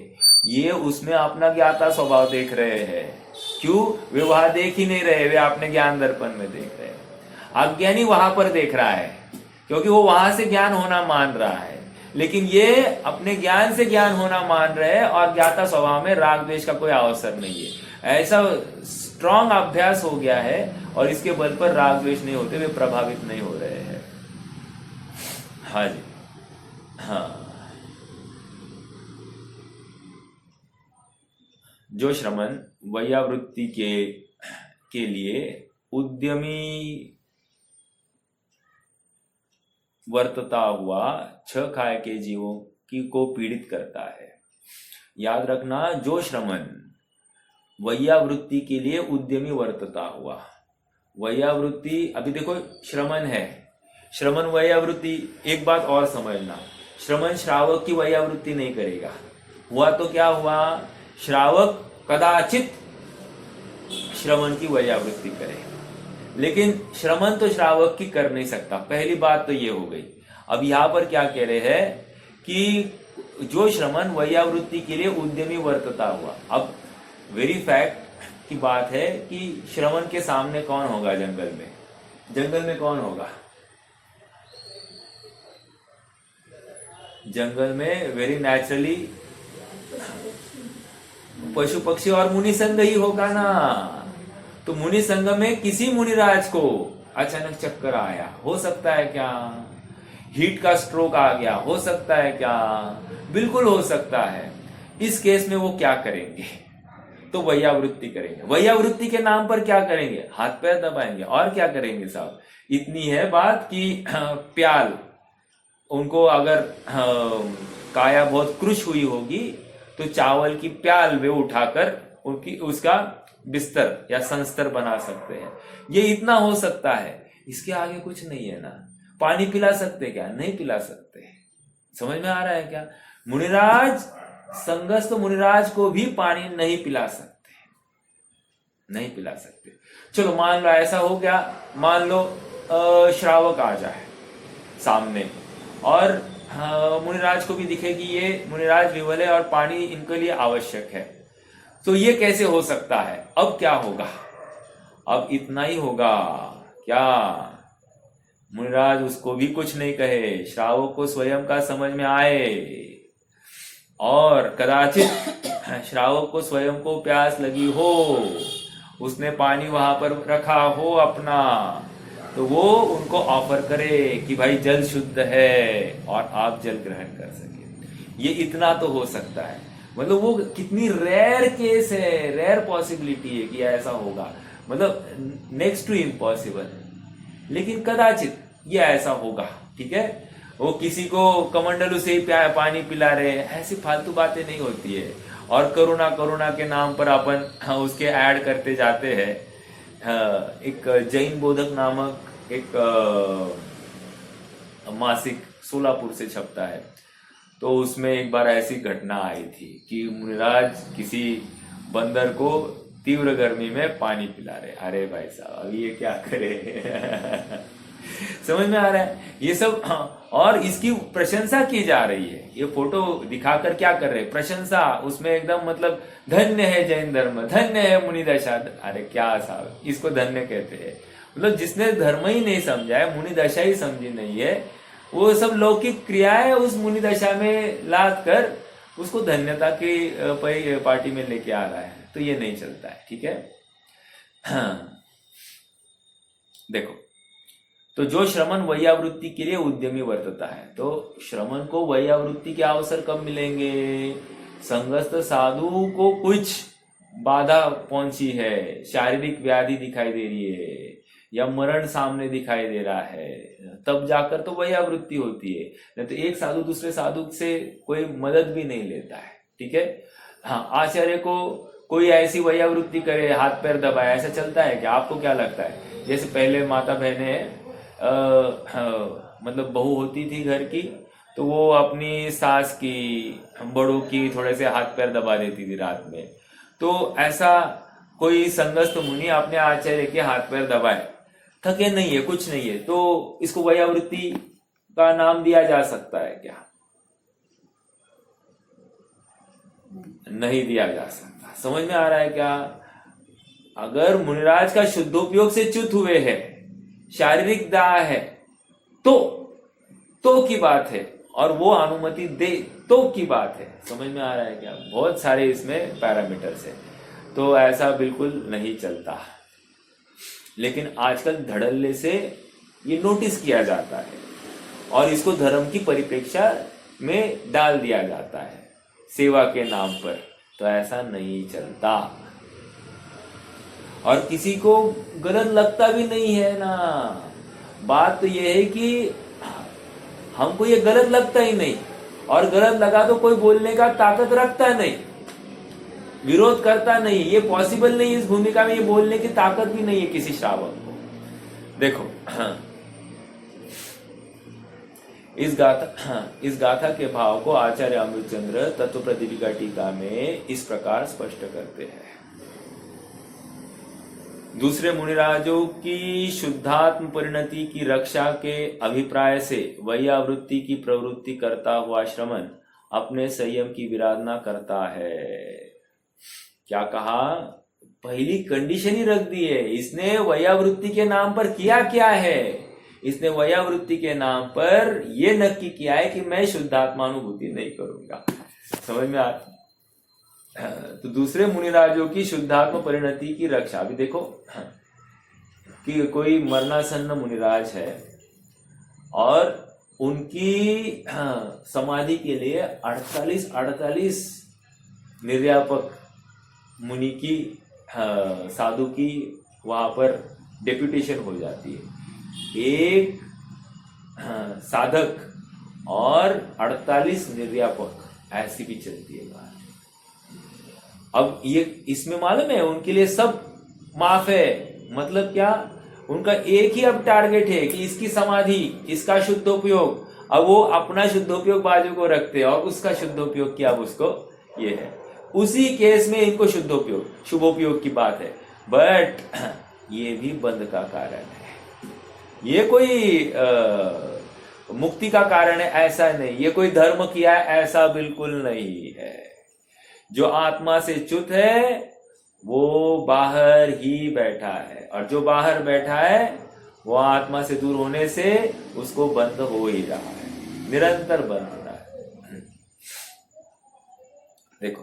ये उसमें अपना ज्ञाता स्वभाव देख रहे हैं। क्यों? वे वहां देख ही नहीं रहे, वे अपने ज्ञान दर्पण में देख रहे हैं। अज्ञानी वहां पर देख रहा है क्योंकि वो वहां से ज्ञान होना मान रहा है, लेकिन ये अपने ज्ञान से ज्ञान होना मान रहे हैं और ज्ञाता स्वभाव में राग द्वेष का कोई अवसर नहीं है। ऐसा स्ट्रॉन्ग अभ्यास हो गया है और इसके बल पर राग द्वेष नहीं होते, वे प्रभावित नहीं हो रहे हैं। हाँ जी, हाँ। जो श्रमण वैयावृत्ति के लिए उद्यमी वर्तता हुआ छह काय के जीवों को पीड़ित करता है। याद रखना, जो श्रमण वैयावृत्ति के लिए उद्यमी वर्तता हुआ, वैयावृत्ति अभी देखो श्रमण है, श्रमण वैयावृत्ति। एक बात और समझना, श्रमण श्रावक की वैयावृत्ति नहीं करेगा। हुआ तो क्या हुआ? श्रावक कदाचित श्रमण की वैयावृत्ति करे, लेकिन श्रमण तो श्रावक की कर नहीं सकता। पहली बात तो ये हो गई। अब यहां पर क्या कह रहे हैं कि जो श्रमण वैयावृत्ति के लिए उद्यमी वर्तता हुआ। अब वेरी फैक्ट की बात है कि श्रमण के सामने कौन होगा जंगल में? जंगल में कौन होगा? जंगल में वेरी नेचुरली पशु पक्षी और मुनि संघ ही होगा ना। तो मुनि संघ में किसी मुनिराज को अचानक चक्कर आया, हो सकता है क्या? हीट का स्ट्रोक आ गया, हो सकता है क्या? बिल्कुल हो सकता है। इस केस में वो क्या करेंगे? तो वैयावृत्ति करेंगे। वैयावृत्ति के नाम पर क्या करेंगे? हाथ पैर दबाएंगे। और क्या करेंगे साहब? इतनी है बात कि प्याल, उनको अगर काया बहुत क्रुश हुई होगी तो चावल की प्याल वे उठाकर उसका बिस्तर या संस्तर बना सकते हैं। ये इतना हो सकता है, इसके आगे कुछ नहीं है ना। पानी पिला सकते क्या? नहीं पिला सकते। समझ में आ रहा है क्या? मुनिराज, संगस्थ मुनिराज को भी पानी नहीं पिला सकते, नहीं पिला सकते। चलो मान लो ऐसा हो गया, मान लो श्रावक आ जाए सामने और मुनिराज को भी दिखे कि ये मुनिराज विवल है और पानी इनके लिए आवश्यक है। तो ये कैसे हो सकता है? अब क्या होगा? अब इतना ही होगा क्या? मुनिराज उसको भी कुछ नहीं कहे, श्रावक को स्वयं का समझ में आए और कदाचित श्रावक को स्वयं को प्यास लगी हो, उसने पानी वहां पर रखा हो अपना, तो वो उनको ऑफर करे कि भाई जल शुद्ध है और आप जल ग्रहण कर सके। ये इतना तो हो सकता है। मतलब वो कितनी रेयर केस है, रेयर पॉसिबिलिटी है कि ऐसा होगा, मतलब नेक्स्ट टू इम्पॉसिबल, लेकिन कदाचित ये ऐसा होगा। ठीक है, वो किसी को कमंडलू से ही पानी पिला रहे हैं, ऐसी फालतू बातें नहीं होती है। और करुणा करुणा के नाम पर अपन उसके ऐड करते जाते हैं। एक जैन बोधक नामक एक मासिक सोलापुर से छपता है, तो उसमें एक बार ऐसी घटना आई थी कि मुनिराज किसी बंदर को तीव्र गर्मी में पानी पिला रहे। अरे भाई साहब, अभी ये क्या करे? समझ में आ रहा है ये सब? और इसकी प्रशंसा की जा रही है। ये फोटो दिखाकर क्या कर रहे हैं? प्रशंसा। उसमें एकदम मतलब धन्य है जैन धर्म, धन्य है मुनि दशा। अरे क्या साहब, इसको धन्य कहते हैं? मतलब जिसने धर्म ही नहीं समझा है, मुनि दशा ही समझी नहीं है, वो सब लौकिक क्रियाएं उस मुनि दशा में लाद कर उसको धन्यता के पार्टी में लेके आ रहा है, तो ये नहीं चलता है। ठीक है। हाँ। देखो, तो जो श्रमण वैयावृत्ति के लिए उद्यमी वर्तता है, तो श्रमण को वैयावृत्ति के अवसर कब मिलेंगे? संगस्थ साधु को कुछ बाधा पहुंची है, शारीरिक व्याधि दिखाई दे रही है या मरण सामने दिखाई दे रहा है, तब जाकर तो वैयावृत्ति होती है। नहीं तो एक साधु दूसरे साधु से कोई मदद भी नहीं लेता है। ठीक है। हाँ, आचार्य को कोई ऐसी वैयावृत्ति करे, हाथ पैर दबाए, ऐसा चलता है क्या? आपको क्या लगता है? जैसे पहले माता बहनें मतलब बहू होती थी घर की, तो वो अपनी सास की, बड़ों की थोड़े से हाथ पैर दबा देती थी रात में। तो ऐसा कोई संगस्थ मुनि अपने आचार्य के हाथ पैर दबाए, थके नहीं है, कुछ नहीं है, तो इसको वैयावृत्ति का नाम दिया जा सकता है क्या? नहीं दिया जा सकता। समझ में आ रहा है क्या? अगर मुनिराज का शुद्धोपयोग से च्युत हुए है, शारीरिक दाह है, तो की बात है, और वो अनुमति दे तो की बात है। समझ में आ रहा है क्या? बहुत सारे इसमें पैरामीटर्स है, तो ऐसा बिल्कुल नहीं चलता। लेकिन आजकल धड़ल्ले से ये नोटिस किया जाता है और इसको धर्म की परिप्रेक्षा में डाल दिया जाता है सेवा के नाम पर, तो ऐसा नहीं चलता। और किसी को गलत लगता भी नहीं है ना। बात तो यह है कि हमको ये गलत लगता ही नहीं, और गलत लगा तो कोई बोलने का ताकत रखता नहीं, विरोध करता नहीं, ये पॉसिबल नहीं। इस भूमिका में ये बोलने की ताकत भी नहीं है किसी श्रावक को। देखो, इस गाथा के भाव को आचार्य अमृतचंद्र तत्व प्रदीपिका टीका में इस प्रकार स्पष्ट करते हैं। दूसरे मुनिराजों की शुद्धात्म परिणति की रक्षा के अभिप्राय से वैयावृत्ति की प्रवृत्ति करता हुआ श्रमण अपने संयम की विराधना करता है। क्या कहा? पहली कंडीशन ही रख दी है। इसने वैयावृत्ति के नाम पर किया क्या है? इसने वैयावृत्ति के नाम पर यह नक्की किया है कि मैं शुद्धात्मानुभूति नहीं करूंगा। समझ में आता? तो दूसरे मुनिराजों की शुद्धात्म परिणति की रक्षा। अभी देखो कि कोई मरणासन्न मुनिराज है और उनकी समाधि के लिए 48 निर्यापक मुनि की, साधु की वहां पर डेप्यूटेशन हो जाती है। एक साधक और 48 निर्यापक, ऐसी भी चलती है बात। अब ये इसमें मालूम है उनके लिए सब माफ है। मतलब क्या? उनका एक ही अब टारगेट है कि इसकी समाधि, इसका शुद्धोपयोग। अब वो अपना शुद्धोपयोग बाजू को रखते हैं और उसका शुद्धोपयोग किया, अब उसको ये है। उसी केस में इनको शुद्धोपयोग, शुभोपयोग की बात है। बट ये भी बंध का कारण है, ये कोई मुक्ति का कारण है ऐसा नहीं, ये कोई धर्म किया है ऐसा बिल्कुल नहीं है। जो आत्मा से च्युत है वो बाहर ही बैठा है, और जो बाहर बैठा है वो आत्मा से दूर होने से उसको बंध हो ही रहा है, निरंतर बंध हो रहा है। देखो,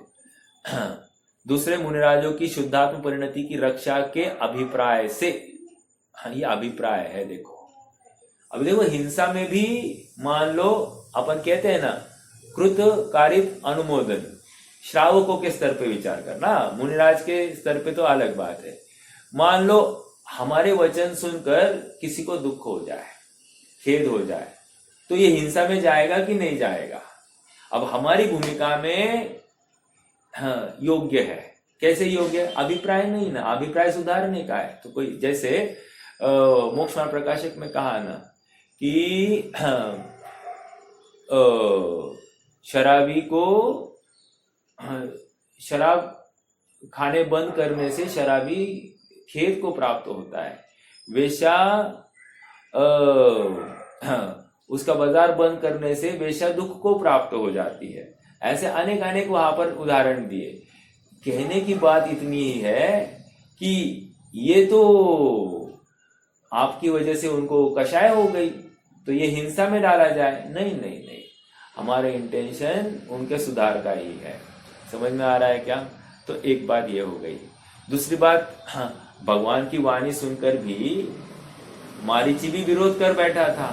दूसरे मुनिराजों की शुद्धात्म परिणति की रक्षा के अभिप्राय से, हाँ ये अभिप्राय है। देखो, अब देखो हिंसा में भी मान लो अपन कहते हैं ना कृत कारित अनुमोदन, श्रावकों के स्तर पे विचार करना, मुनिराज के स्तर पे तो अलग बात है। मान लो हमारे वचन सुनकर किसी को दुख हो जाए, खेद हो जाए, तो ये हिंसा में जाएगा कि नहीं जाएगा? अब हमारी भूमिका में योग्य है। कैसे योग्य? अभिप्राय नहीं ना, अभिप्राय सुधारने का है। तो कोई जैसे मोक्ष मार्ग प्रकाशक में कहा ना कि शराबी को शराब खाने बंद करने से शराबी खेद को प्राप्त होता है, वेश्या उसका बाजार बंद करने से वेश्या दुख को प्राप्त हो जाती है। ऐसे अनेक वहां पर उदाहरण दिए। कहने की बात इतनी ही है कि ये तो आपकी वजह से उनको कषाय हो गई, तो ये हिंसा में डाला जाए? नहीं नहीं नहीं, हमारे इंटेंशन उनके सुधार का ही है। समझ में आ रहा है क्या? तो एक बात ये हो गई। दूसरी बात, हाँ, भगवान की वाणी सुनकर भी मारीची भी विरोध कर बैठा था,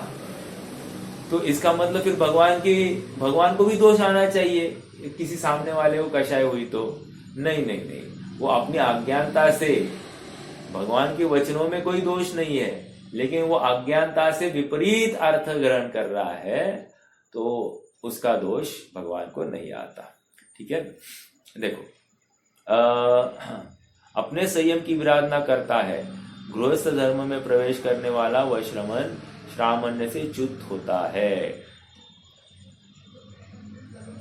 तो इसका मतलब फिर भगवान को भी दोष आना चाहिए किसी सामने वाले को कषाय हुई तो। नहीं नहीं नहीं, वो अपनी अज्ञानता से, भगवान के वचनों में कोई दोष नहीं है, लेकिन वो अज्ञानता से विपरीत अर्थ ग्रहण कर रहा है, तो उसका दोष भगवान को नहीं आता। ठीक है, देखो, अपने संयम की विराधना करता है, गृहस्थ धर्म में प्रवेश करने वाला वह श्रामण्य से च्युत होता है।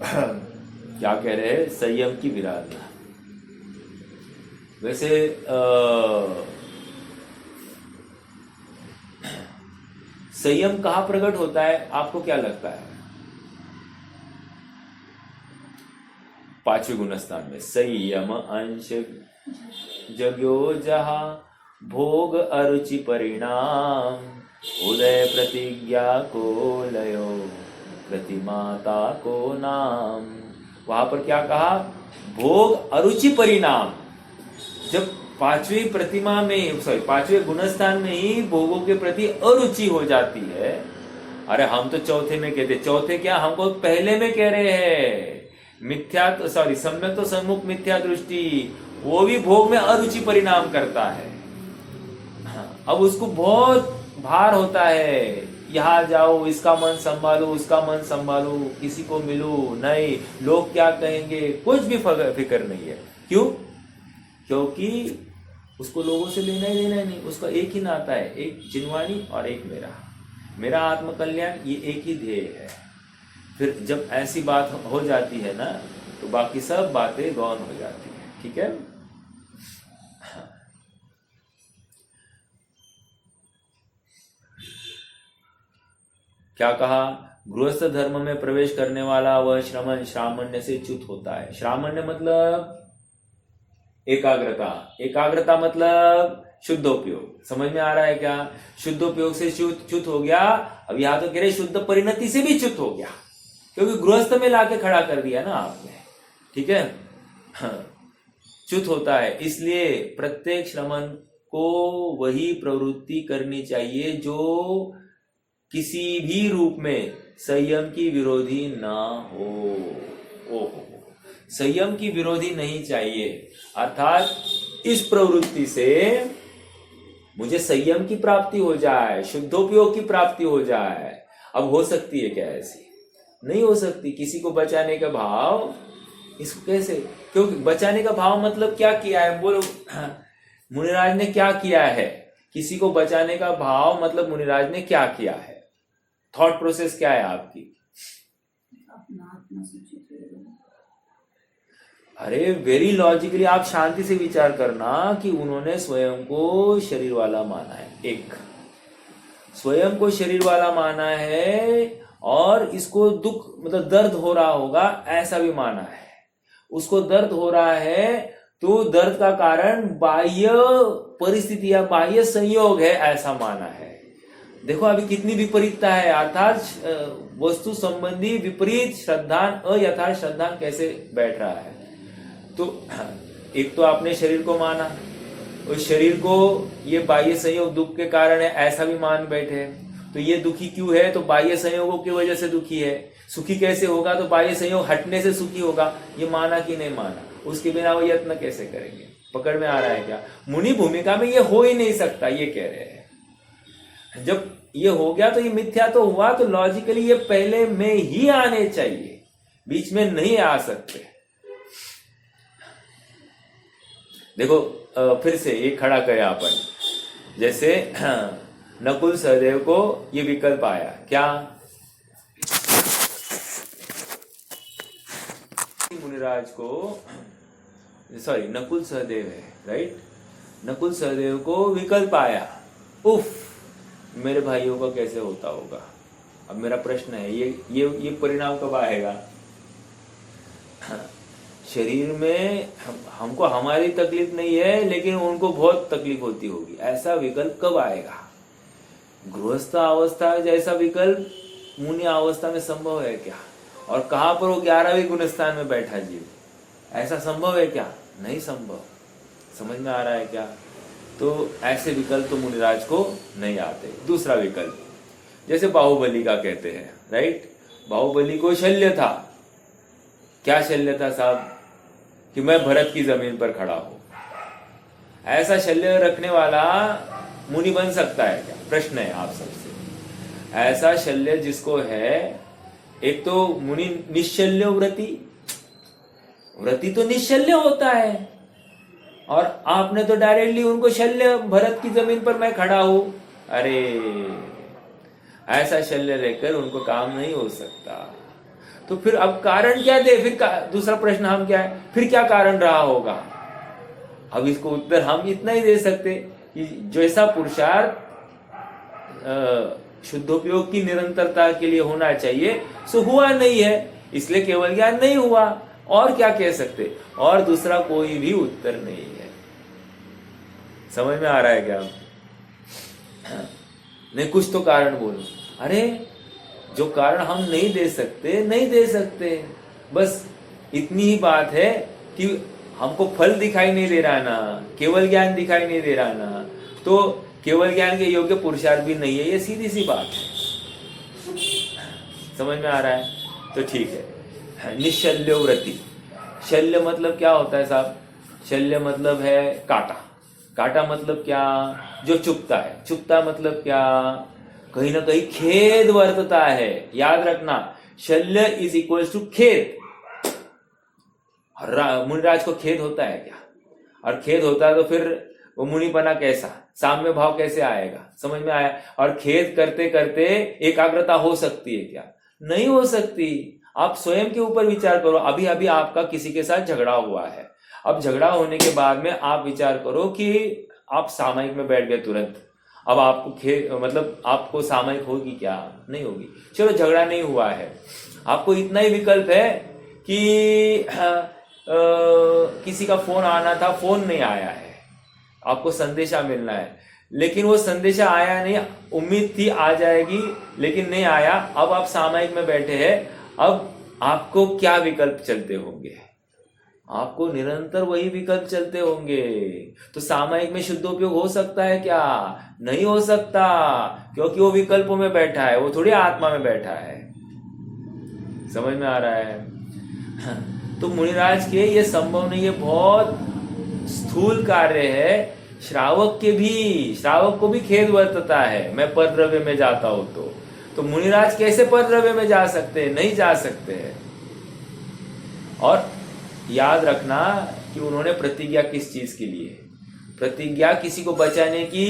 क्या कह रहे हैं? संयम की विराधना। वैसे संयम कहाँ प्रकट होता है, आपको क्या लगता है? पांचवें गुणस्थान में संयम अंश जग्यो जहा भोग अरुचि परिणाम उदय प्रतिज्ञा को लयो प्रतिमाता को नाम। वहां पर क्या कहा? भोग अरुचि परिणाम। जब पांचवें गुणस्थान में ही भोगों के प्रति अरुचि हो जाती है, अरे हम तो चौथे में कहते, चौथे क्या, हमको पहले में कह रहे हैं, सम्यक तो सम्मुख मिथ्या दृष्टि, वो भी भोग में अरुचि परिणाम करता है। अब उसको बहुत भार होता है, यहाँ जाओ, इसका मन संभालो, उसका मन संभालो, किसी को मिलो नहीं, लोग क्या कहेंगे, कुछ भी फिक्र नहीं है। क्यों? क्योंकि उसको लोगों से लेना ही देना नहीं, उसका एक ही नाता है, एक जिनवानी और एक मेरा आत्मकल्याण, ये एक ही ध्येय है। फिर जब ऐसी बात हो जाती है ना, तो बाकी सब बातें गौण हो जाती है। ठीक है, क्या कहा? गृहस्थ धर्म में प्रवेश करने वाला वह श्रामण्य से च्युत होता है। श्रामण्य मतलब एकाग्रता मतलब शुद्धोपयोग। समझ में आ रहा है क्या? शुद्धोपयोग से च्युत हो गया। अब यहां तो कह रहे शुद्ध परिणति से भी च्युत हो गया, क्योंकि गृहस्थ में लाके खड़ा कर दिया ना आपने। ठीक है, च्युत होता है। इसलिए प्रत्येक श्रमण को वही प्रवृत्ति करनी चाहिए जो किसी भी रूप में संयम की विरोधी ना हो। संयम की विरोधी नहीं चाहिए, अर्थात इस प्रवृत्ति से मुझे संयम की प्राप्ति हो जाए, शुद्धोपयोग की प्राप्ति हो जाए। अब हो सकती है क्या ऐसी? नहीं हो सकती। किसी को बचाने का भाव, इसको कैसे? क्योंकि बचाने का भाव मतलब क्या किया है, बोलो मुनिराज ने क्या किया है? किसी को बचाने का भाव मतलब मुनिराज ने क्या किया है? थॉट प्रोसेस क्या है आपकी? अरे वेरी लॉजिकली आप शांति से विचार करना कि उन्होंने स्वयं को शरीर वाला माना है, एक स्वयं को शरीर वाला माना है, और इसको दुख मतलब दर्द हो रहा होगा ऐसा भी माना है। उसको दर्द हो रहा है तो दर्द का कारण बाह्य परिस्थिति या बाह्य संयोग है ऐसा माना है। देखो अभी कितनी विपरीतता है, अर्थात वस्तु संबंधी विपरीत श्रद्धान अयथार्थ श्रद्धान कैसे बैठ रहा है। तो एक तो आपने शरीर को माना, उस शरीर को ये बाह्य संयोग दुख के कारण है ऐसा भी मान बैठे। तो ये दुखी क्यों है? तो बाह्य संयोगों की वजह से दुखी है। सुखी कैसे होगा? तो बाह्य संयोग हटने से सुखी होगा। ये माना कि नहीं माना? उसके बिना वो यत्न कैसे करेंगे? पकड़ में आ रहा है क्या? मुनि भूमिका में ये हो ही नहीं सकता, ये कह रहे हैं। जब ये हो गया तो ये मिथ्या तो हुआ, तो लॉजिकली ये पहले में ही आने चाहिए, बीच में नहीं आ सकते। देखो फिर से ये खड़ा करें अपन, जैसे नकुल सहदेव को ये विकल्प आया क्या? मुनिराज को, सॉरी नकुल सहदेव है, राइट? नकुल सहदेव को विकल्प आया, उफ मेरे भाइयों का कैसे होता होगा। अब मेरा प्रश्न है ये परिणाम कब आएगा? शरीर में हमको हमारी तकलीफ नहीं है, लेकिन उनको बहुत तकलीफ होती होगी, ऐसा विकल्प कब आएगा? गृहस्थ अवस्था जैसा विकल्प मुनि अवस्था में संभव है क्या? और कहां पर वो 11वें गुणस्थान में बैठा जीव? ऐसा संभव है क्या? नहीं संभव। समझ में आ रहा है क्या? तो ऐसे विकल्प तो मुनिराज को नहीं आते। दूसरा विकल्प, जैसे बाहुबली का कहते हैं, राइट? बाहुबली को शल्य था। क्या शल्य था साहब? कि मैं भरत की जमीन पर खड़ा हूं। ऐसा शल्य रखने वाला मुनि बन सकता है क्या? प्रश्न है आप सबसे। ऐसा शल्य जिसको है, एक तो मुनि निश्चल्य व्रति तो निश्चल्य होता है, और आपने तो डायरेक्टली उनको शल्य, भरत की जमीन पर मैं खड़ा हूं। अरे ऐसा शल्य लेकर उनको काम नहीं हो सकता। तो फिर अब कारण क्या दे? फिर दूसरा प्रश्न हम क्या है, फिर क्या कारण रहा होगा? अब इसको उत्तर हम इतना ही दे सकते कि जैसा पुरुषार्थ शुद्धोपयोग की निरंतरता के लिए होना चाहिए सो हुआ नहीं है, इसलिए केवल ज्ञान नहीं हुआ। और क्या कह सकते? और दूसरा कोई भी उत्तर नहीं है। समझ में आ रहा है क्या? नहीं, कुछ तो कारण बोलो। अरे जो कारण हम नहीं दे सकते, बस इतनी ही बात है कि हमको फल दिखाई नहीं दे रहा ना, केवल ज्ञान दिखाई नहीं दे रहा ना, तो केवल ज्ञान के योग्य पुरुषार्थ भी नहीं है। ये सीधी सी बात है। समझ में आ रहा है? तो ठीक है। निशल्य व्रति। शल्य मतलब क्या होता है साहब? शल्य मतलब है काटा। काटा मतलब क्या? जो चुभता है। चुभता मतलब क्या? कहीं ना कहीं खेद वर्तता है। याद रखना, शल्य इज इक्वल टू खेद। मुनिराज को खेद होता है क्या? और खेद होता है तो फिर वो मुनिपना कैसा, साम्य भाव कैसे आएगा? समझ में आया? और खेद करते करते एकाग्रता हो सकती है क्या? नहीं हो सकती। आप स्वयं के ऊपर विचार करो। अभी अभी आपका किसी के साथ झगड़ा हुआ है। अब झगड़ा होने के बाद में आप विचार करो कि आप सामयिक में बैठ गए तुरंत। अब आपको मतलब आपको सामयिक होगी क्या? नहीं होगी। चलो झगड़ा नहीं हुआ है, आपको इतना ही विकल्प है कि किसी का फोन आना था, फोन नहीं आया है, आपको संदेशा मिलना है, लेकिन वो संदेशा आया नहीं, उम्मीद थी आ जाएगी लेकिन नहीं आया। अब आप सामयिक में बैठे हैं। अब आपको क्या विकल्प चलते होंगे? आपको निरंतर वही विकल्प चलते होंगे। तो सामयिक में शुद्धोपयोग हो सकता है क्या? नहीं हो सकता, क्योंकि वो विकल्पों में बैठा है, वो थोड़ी आत्मा में बैठा है। समझ में आ रहा है? तो मुनिराज के ये संभव नहीं है, बहुत स्थूल कार्य है। श्रावक को भी खेद वर्तता है, मैं परद्रव्य में जाता हूं तो मुनिराज कैसे परद्रव्य में जा सकते हैं? नहीं जा सकते हैं। और याद रखना कि उन्होंने प्रतिज्ञा किस चीज के लिए? प्रतिज्ञा किसी को बचाने की,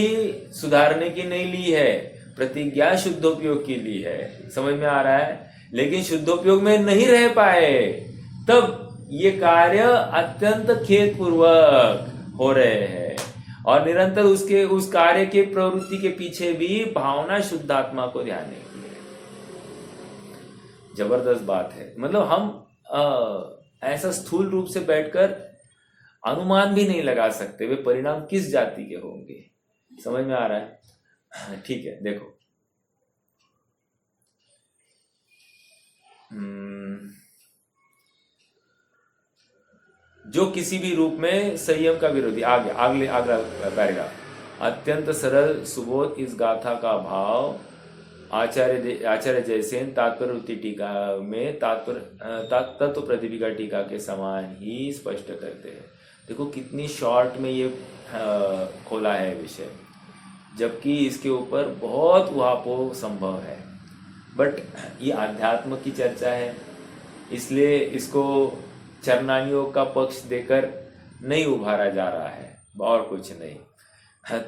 सुधारने की नहीं ली है। प्रतिज्ञा शुद्धोपयोग की ली है। समझ में आ रहा है? लेकिन शुद्धोपयोग में नहीं रह पाए, तब ये कार्य अत्यंत खेदपूर्वक हो रहे हैं। और निरंतर उस कार्य के प्रवृत्ति के पीछे भी भावना शुद्धात्मा को ध्यान नहीं है। जबरदस्त बात है। मतलब हम ऐसा स्थूल रूप से बैठकर अनुमान भी नहीं लगा सकते वे परिणाम किस जाति के होंगे। समझ में आ रहा है? ठीक है, देखो जो किसी भी रूप में संयम का विरोधी, अगला पैराग्राफ। अत्यंत सरल सुबोध इस गाथा का भाव आचार्य जयसेन तात्पर्य टीका में तत्व प्रतिपिका टीका के समान ही स्पष्ट करते हैं। देखो कितनी शॉर्ट में ये खोला है विषय, जबकि इसके ऊपर बहुत उहापोह संभव है। बट ये अध्यात्म की चर्चा है, इसलिए इसको चरणानियों का पक्ष देकर नहीं उभारा जा रहा है, और कुछ नहीं।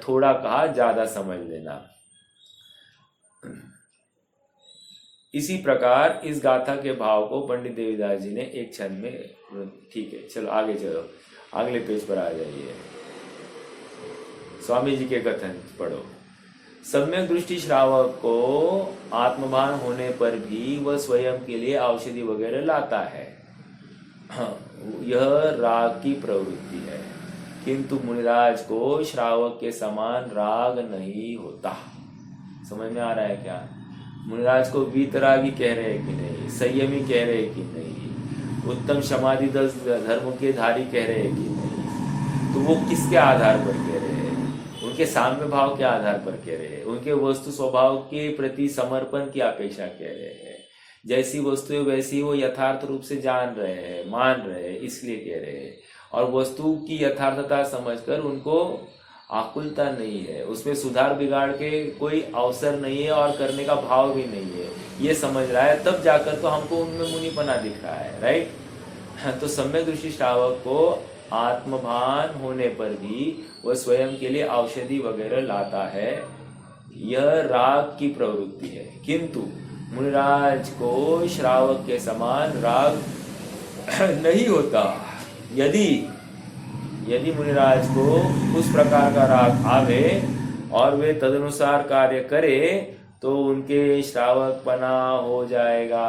थोड़ा कहा, ज्यादा समझ लेना। इसी प्रकार इस गाथा के भाव को पंडित देवीदास जी ने एक क्षण में, ठीक है चलो आगे चलो, अगले पेज पर आ जाइए। स्वामी जी के कथन पढ़ो। सम्यक दृष्टि श्रावक को आत्मभान होने पर भी वह स्वयं के लिए औषधि वगैरह लाता है। यह राग की प्रवृत्ति है, किंतु मुनिराज को श्रावक के समान राग नहीं होता। समझ में आ रहा है क्या? मुनिराज को वीतरागी कह रहे हैं कि नहीं, संयमी कह रहे हैं कि नहीं, उत्तम समाधि 10 धर्मों के धारी कह रहे हैं कि नहीं, तो वो किसके आधार पर कह रहे हैं? उनके साम्य भाव के आधार पर कह रहे हैं, उनके वस्तु स्वभाव के प्रति समर्पण की अपेक्षा कह रहे हैं। जैसी वस्तु है वैसी वो यथार्थ रूप से जान रहे हैं, मान रहे हैं, इसलिए कह रहे हैं। और वस्तु की यथार्थता समझकर उनको आकुलता नहीं है, उसमें सुधार बिगाड़ के कोई अवसर नहीं है और करने का भाव भी नहीं है, ये समझ रहा है, तब जाकर तो हमको उनमें मुनिपना दिख रहा है, राइट। तो सम्यक दृष्टि श्रावक को आत्मभान होने पर भी वह स्वयं के लिए औषधि वगैरह लाता है, यह राग की प्रवृत्ति है। किंतु मुनिराज को श्रावक के समान राग नहीं होता। यदि मुनिराज को उस प्रकार का राग आवे और वे तदनुसार कार्य करे तो उनके श्रावकपना हो जाएगा।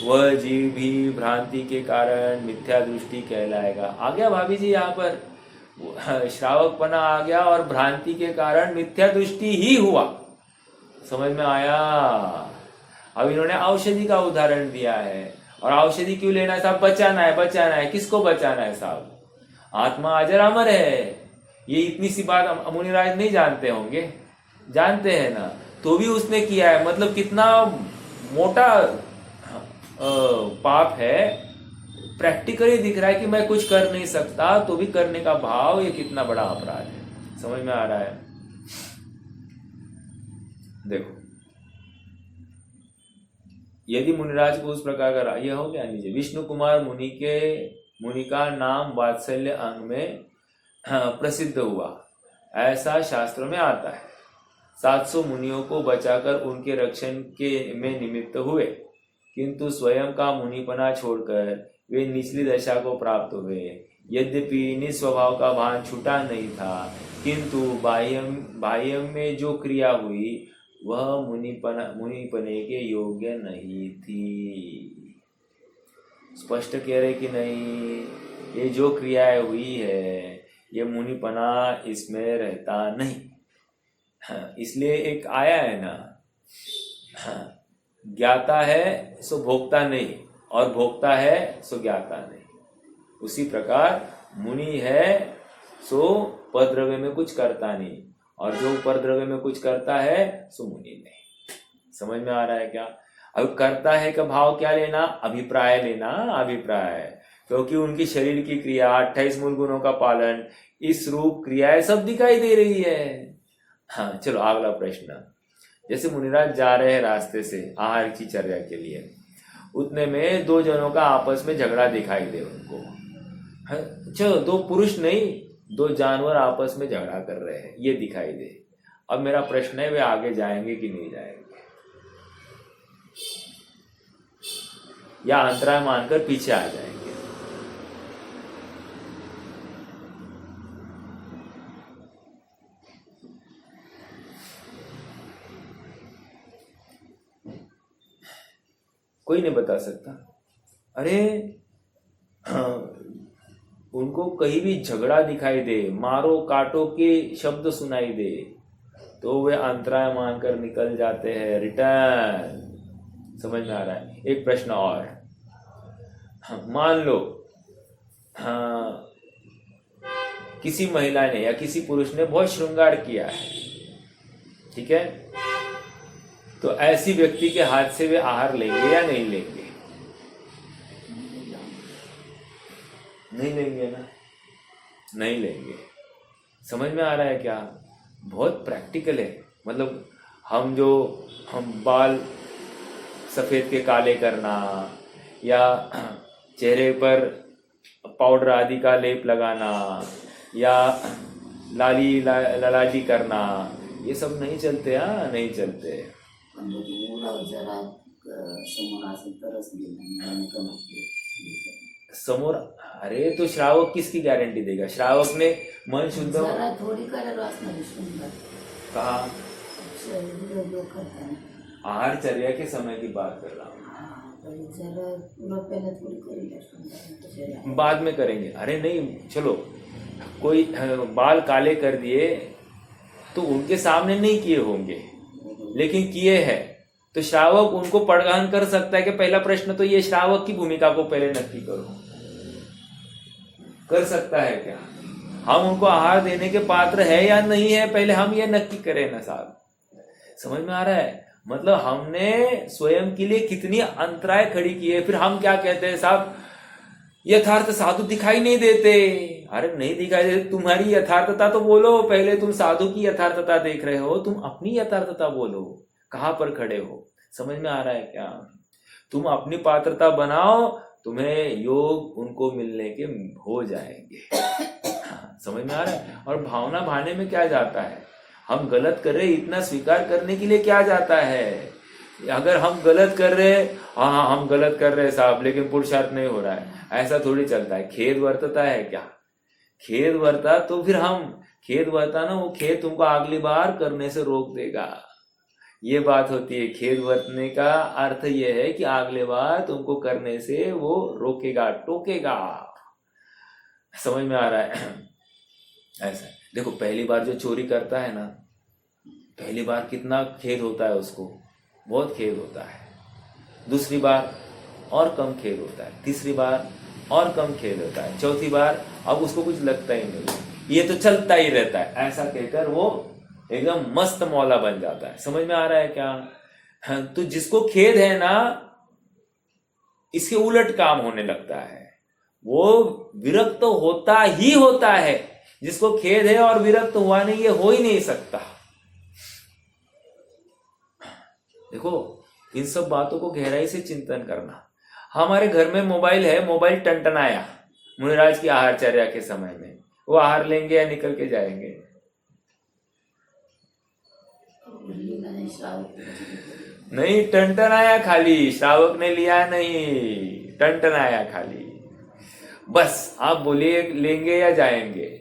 वह जीव भी भ्रांति के कारण मिथ्या दृष्टि कहलाएगा। आ गया भाभी जी, यहाँ पर श्रावकपना आ गया और भ्रांति के कारण मिथ्या दृष्टि ही हुआ। समझ में आया? अब इन्होंने औषधि का उदाहरण दिया है। और औषधि क्यों लेना है साहब? बचाना है। किसको बचाना है साहब? आत्मा अजर अमर है। ये इतनी सी बात मुनिराज नहीं जानते होंगे, जानते हैं ना, तो भी उसने किया है। मतलब कितना मोटा पाप है। प्रैक्टिकली दिख रहा है कि मैं कुछ कर नहीं सकता, तो भी करने का भाव, ये कितना बड़ा अपराध है। समझ में आ रहा है? देखो, यदि मुनिराज को उस प्रकार का यह हो गया नीचे, विष्णु कुमार मुनि का नाम वात्सल्य अंग में प्रसिद्ध हुआ, ऐसा शास्त्रों में आता है। 700 मुनियों को बचाकर उनके रक्षण के में निमित्त हुए, किंतु स्वयं का मुनिपना छोड़कर वे निचली दशा को प्राप्त हुए। यद्यपि निस्वभाव का भान छूटा नहीं था, किंतु बाह्य में जो क्रिया हुई वह मुनिपने के योग्य नहीं थी। स्पष्ट कह रहे कि नहीं, ये जो क्रियाएं हुई है ये मुनिपना इसमें रहता नहीं। इसलिए एक आया है ना, ज्ञाता है सो भोक्ता नहीं, और भोक्ता है सो ज्ञाता नहीं। उसी प्रकार मुनि है सो परद्रव्य में कुछ करता नहीं, और जो परद्रव्य में कुछ करता है सो मुनि नहीं। समझ में आ रहा है क्या? अब करता है का भाव क्या लेना? अभिप्राय लेना, अभिप्राय। क्योंकि उनकी शरीर की क्रिया, 28 मूल गुणों का पालन, इस रूप क्रियाएं सब दिखाई दे रही है। हाँ, चलो अगला प्रश्न। जैसे मुनिराज जा रहे हैं रास्ते से आहार की चर्या के लिए, उतने में 2 जनों का आपस में झगड़ा दिखाई दे उनको। चलो 2 पुरुष नहीं, 2 जानवर आपस में झगड़ा कर रहे हैं, ये दिखाई दे। अब मेरा प्रश्न है, वे आगे जाएंगे कि नहीं जाएंगे, या अंतराय मानकर पीछे आ जाएंगे? कोई नहीं बता सकता। अरे उनको कहीं भी झगड़ा दिखाई दे, मारो काटो के शब्द सुनाई दे, तो वे अंतराय मानकर निकल जाते हैं, रिटर्न। समझ में आ रहा है? एक प्रश्न और, मान लो किसी महिला ने या किसी पुरुष ने बहुत श्रृंगार किया है, ठीक है, तो ऐसी व्यक्ति के हाथ से वे आहार लेंगे या नहीं लेंगे? नहीं लेंगे ना, नहीं लेंगे। समझ में आ रहा है क्या? बहुत प्रैक्टिकल है। मतलब हम बाल सफेद के काले करना, या चेहरे पर पाउडर आदि का लेप लगाना, या लालाजी करना, ये सब नहीं चलते। हाँ, नहीं चलते। समोर, अरे तो श्रावक किसकी गारंटी देगा? श्रावक ने मन शुद्ध थोड़ी कहा, आहार चर्या के समय की बात कर रहा हूँ, बाद में करेंगे। अरे नहीं, चलो कोई बाल काले कर दिए तो उनके सामने नहीं किए होंगे, लेकिन किए हैं, तो श्रावक उनको पढ़ान कर सकता है कि पहला प्रश्न तो ये श्रावक की भूमिका को पहले नक्की करो, कर सकता है क्या? हम उनको आहार देने के पात्र है या नहीं है, पहले हम ये नक्की करें ना साहब। समझ में आ रहा है? मतलब हमने स्वयं के लिए कितनी अंतराय खड़ी की है। फिर हम क्या कहते हैं साहब, यथार्थ साधु दिखाई नहीं देते। अरे नहीं दिखाई देते, तुम्हारी यथार्थता तो बोलो। पहले तुम साधु की यथार्थता देख रहे हो, तुम अपनी यथार्थता बोलो, कहां पर खड़े हो। समझ में आ रहा है क्या? तुम अपनी पात्रता बनाओ, तुम्हें योग उनको मिलने के हो जाएंगे। समझ में आ रहा है? और भावना भाने में क्या जाता है? हम गलत कर रहे, इतना स्वीकार करने के लिए क्या जाता है? अगर हम गलत कर रहे, हाँ हम गलत कर रहे साहब, लेकिन पुरुषार्थ नहीं हो रहा है, ऐसा थोड़ी चलता है। खेद वर्तता है क्या? खेद वर्ता तो फिर हम खेद वर्ता ना, वो खेद तुमको अगली बार करने से रोक देगा। ये बात होती है। खेद वर्तने का अर्थ ये है कि अगले बार तुमको करने से वो रोकेगा, टोकेगा। समझ में आ रहा है? ऐसा देखो, पहली बार जो चोरी करता है ना, पहली बार कितना खेद होता है उसको, बहुत खेद होता है। दूसरी बार और कम खेद होता है, तीसरी बार और कम खेद होता है, चौथी बार अब उसको कुछ लगता ही नहीं, ये तो चलता ही रहता है। ऐसा कहकर वो एकदम मस्त मौला बन जाता है। समझ में आ रहा है क्या? तो जिसको खेद है ना, इसके उलट काम होने लगता है, वो विरक्त तो होता ही होता है। जिसको खेद है और विरक्त हुआ नहीं, ये हो ही नहीं सकता। देखो, इन सब बातों को गहराई से चिंतन करना। हमारे घर में मोबाइल है, मोबाइल टनटनाया मुनिराज की आहारचर्या के समय में, वो आहार लेंगे या निकल के जाएंगे? नहीं, टनटनाया खाली, श्रावक ने लिया नहीं, टनटनाया खाली। बस आप बोलिए लेंगे या जाएंगे?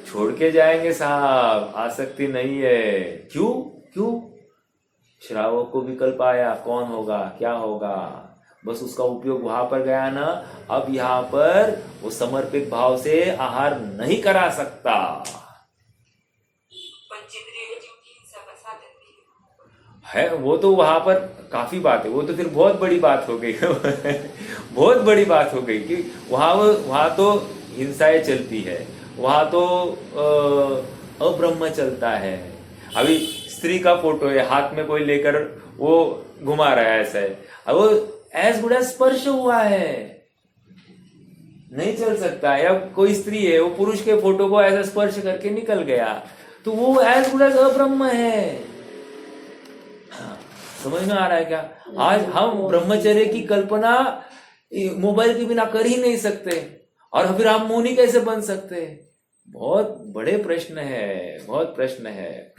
छोड़ के जाएंगे साहब, आसक्ति नहीं है। क्यों? क्यों? श्रावक को विकल्प आया, कौन होगा, क्या होगा, बस उसका उपयोग वहां पर गया ना। अब यहाँ पर वो समर्पित भाव से आहार नहीं करा सकता। है वो तो वहां पर काफी बात है, वो तो फिर बहुत बड़ी बात हो गई। बहुत बड़ी बात हो गई कि वहां तो हिंसाएं चलती है, वहां तो अब्रह्म चलता है। अभी स्त्री का फोटो है, हाथ में कोई लेकर वो घुमा रहा है, ऐसा है, अब वो एज गुड एज स्पर्श हुआ है, नहीं चल सकता है। अब कोई स्त्री है, वो पुरुष के फोटो को ऐसा स्पर्श करके निकल गया, तो वो एज गुड एज अब्रह्म है। हाँ, समझ में आ रहा है क्या? आज हम ब्रह्मचर्य की कल्पना मोबाइल के बिना कर ही नहीं सकते, और फिर हम मुनि कैसे बन सकते? बहुत बड़े प्रश्न है, बहुत प्रश्न है।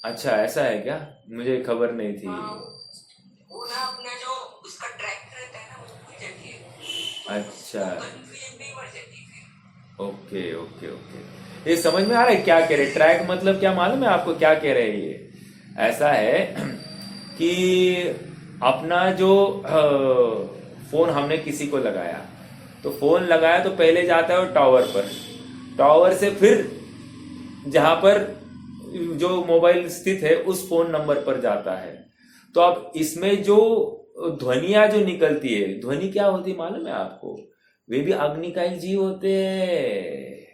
अच्छा, ऐसा है क्या? मुझे खबर नहीं थी। वो ना अपना जो उसका ट्रैक रहता है ना, वो भूल जाती है। अच्छा, नहीं मर जाती फिर। ओके ओके ओके, ये समझ में आ रहा है क्या कह रहे? ट्रैक मतलब क्या मालूम है आपको क्या कह रहे हैं? ये ऐसा है कि अपना जो फोन हमने किसी को लगाया, तो फोन लगाया तो पहले जाता है वो टावर पर, टावर से फिर जहां पर जो मोबाइल स्थित है उस फोन नंबर पर जाता है। तो अब इसमें जो ध्वनियां जो निकलती है, ध्वनि क्या होती है मालूम है आपको? वे भी अग्नि का ही जीव होते हैं।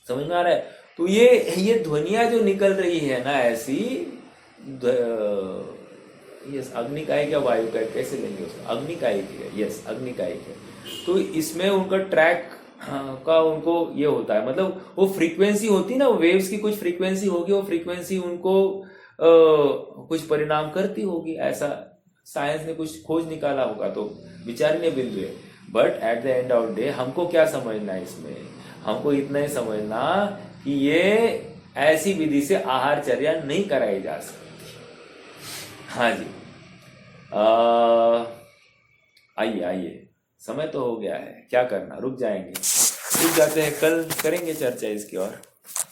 समझ में आ रहा है? तो ये ध्वनियां जो निकल रही है ना, ऐसी यस, अग्नि का या वायु का, कैसे लेंगे उसको? अग्नि का है, यस अग्नि का है। तो इसमें उनका ट्रैक का उनको ये होता है, मतलब वो फ्रीक्वेंसी होती है ना, वेव्स की कुछ फ्रीक्वेंसी होगी, वो फ्रीक्वेंसी उनको कुछ परिणाम करती होगी, ऐसा साइंस ने कुछ खोज निकाला होगा, तो विचारणीय बिंदु है। But at the end of day हमको क्या समझना है इसमें? हमको इतना ही समझना कि ये ऐसी विधि से आहारचर्या नहीं कराई जा सकती। हाँ जी, आइए आइए, समय तो हो गया है, क्या करना, रुक जाएंगे, रुक जाते हैं, कल करेंगे चर्चा इसकी और।